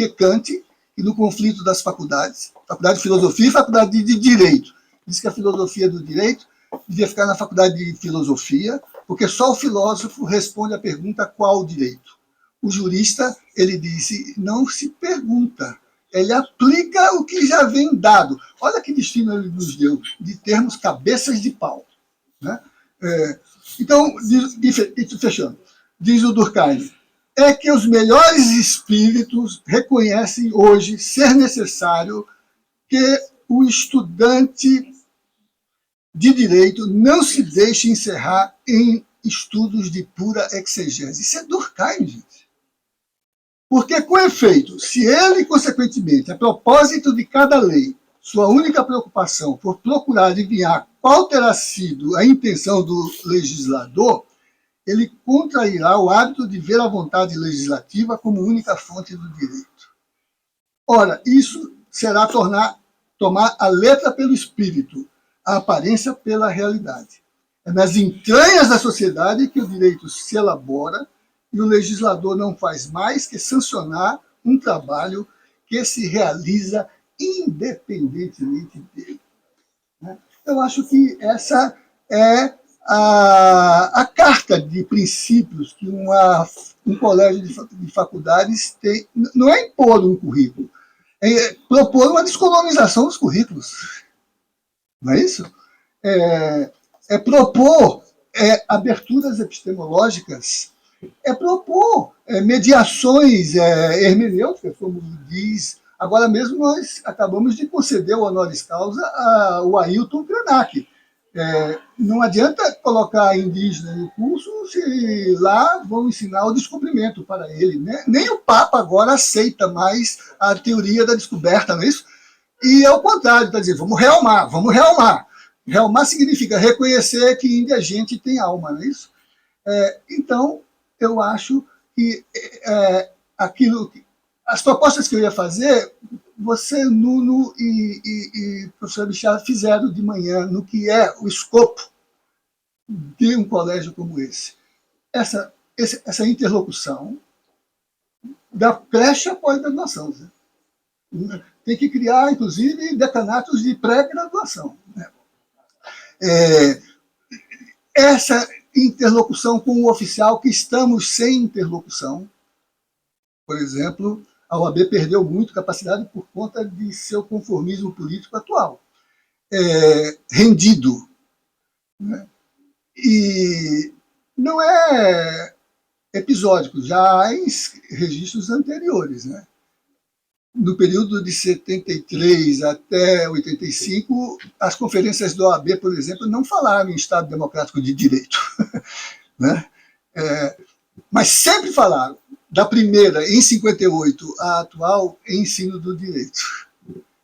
Kant, e no conflito das faculdades, faculdade de filosofia e faculdade de direito. Diz que a filosofia do direito devia ficar na faculdade de filosofia, porque só o filósofo responde à pergunta: qual o direito? O jurista, ele disse, não se pergunta, Ele aplica o que já vem dado. Olha que destino ele nos deu, de termos cabeças de pau. Né? Então, fechando, diz o Durkheim, é que os melhores espíritos reconhecem hoje ser necessário que o estudante de direito não se deixe encerrar em estudos de pura exegese. Isso é Durkheim, gente. Porque, com efeito, se ele, consequentemente, a propósito de cada lei, sua única preocupação for procurar adivinhar qual terá sido a intenção do legislador, ele contrairá o hábito de ver a vontade legislativa como única fonte do direito. Ora, isso será tomar a letra pelo espírito, a aparência pela realidade. É nas entranhas da sociedade que o direito se elabora e o legislador não faz mais que sancionar um trabalho que se realiza independentemente dele. Eu acho que essa é a carta de princípios que um colégio de faculdades tem. Não é impor um currículo, é propor uma descolonização dos currículos. Não é isso? É propor aberturas epistemológicas, é propor mediações hermenêuticas, como diz. Agora mesmo nós acabamos de conceder o honoris causa ao Ailton Krenak. Não adianta colocar indígena no curso se lá vão ensinar o descobrimento para ele. Né? Nem o Papa agora aceita mais a teoria da descoberta, não é isso? E ao contrário, está dizendo, vamos realmar, vamos realmar. Realmar significa reconhecer que índia gente tem alma, não é isso? Então, eu acho que as propostas que eu ia fazer, você, Nuno e o professor Bichard fizeram de manhã no que é o escopo de um colégio como esse. Essa interlocução da creche à pós-graduação. Né? Tem que criar, inclusive, decanatos de pré-graduação. Né? Essa interlocução com o oficial, que estamos sem interlocução. Por exemplo, a OAB perdeu muito capacidade por conta de seu conformismo político atual. Rendido. Né? E não é episódico, já há em registros anteriores. Né? No período de 73 até 85, as conferências da OAB, por exemplo, não falaram em Estado Democrático de Direito. Né? Mas sempre falaram, da primeira, em 58, a atual, ensino do direito.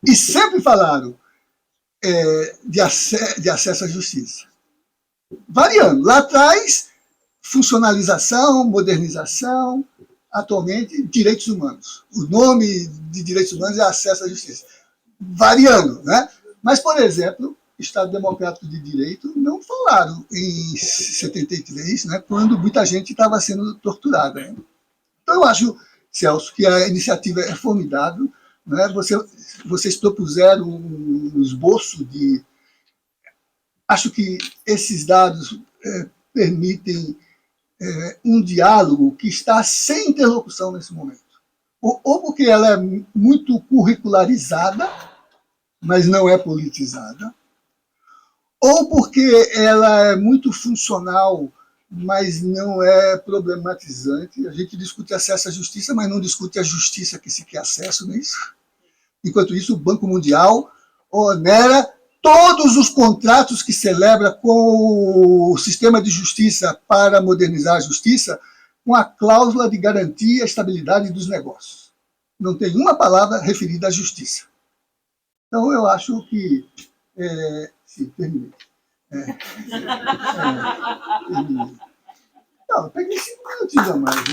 E sempre falaram de acesso à justiça. Variando. Lá atrás, funcionalização, modernização, atualmente, direitos humanos. O nome de direitos humanos é acesso à justiça. Variando. Né? Mas, por exemplo, Estado Democrático de Direito não falaram em 73, né, quando muita gente estava sendo torturada. Né? Então, eu acho, Celso, que a iniciativa é formidável. Né? Vocês propuseram um esboço de... Acho que esses dados permitem um diálogo que está sem interlocução nesse momento. Ou porque ela é muito curricularizada, mas não é politizada, ou porque ela é muito funcional, mas não é problematizante. A gente discute acesso à justiça, mas não discute a justiça que se quer acesso, não é isso? Enquanto isso, o Banco Mundial onera todos os contratos que celebra com o sistema de justiça para modernizar a justiça, com a cláusula de garantia e estabilidade dos negócios. Não tem uma palavra referida à justiça. Então, eu acho que... sim, terminei. Terminei. Não, eu peguei 5 minutinhos a mais. Né?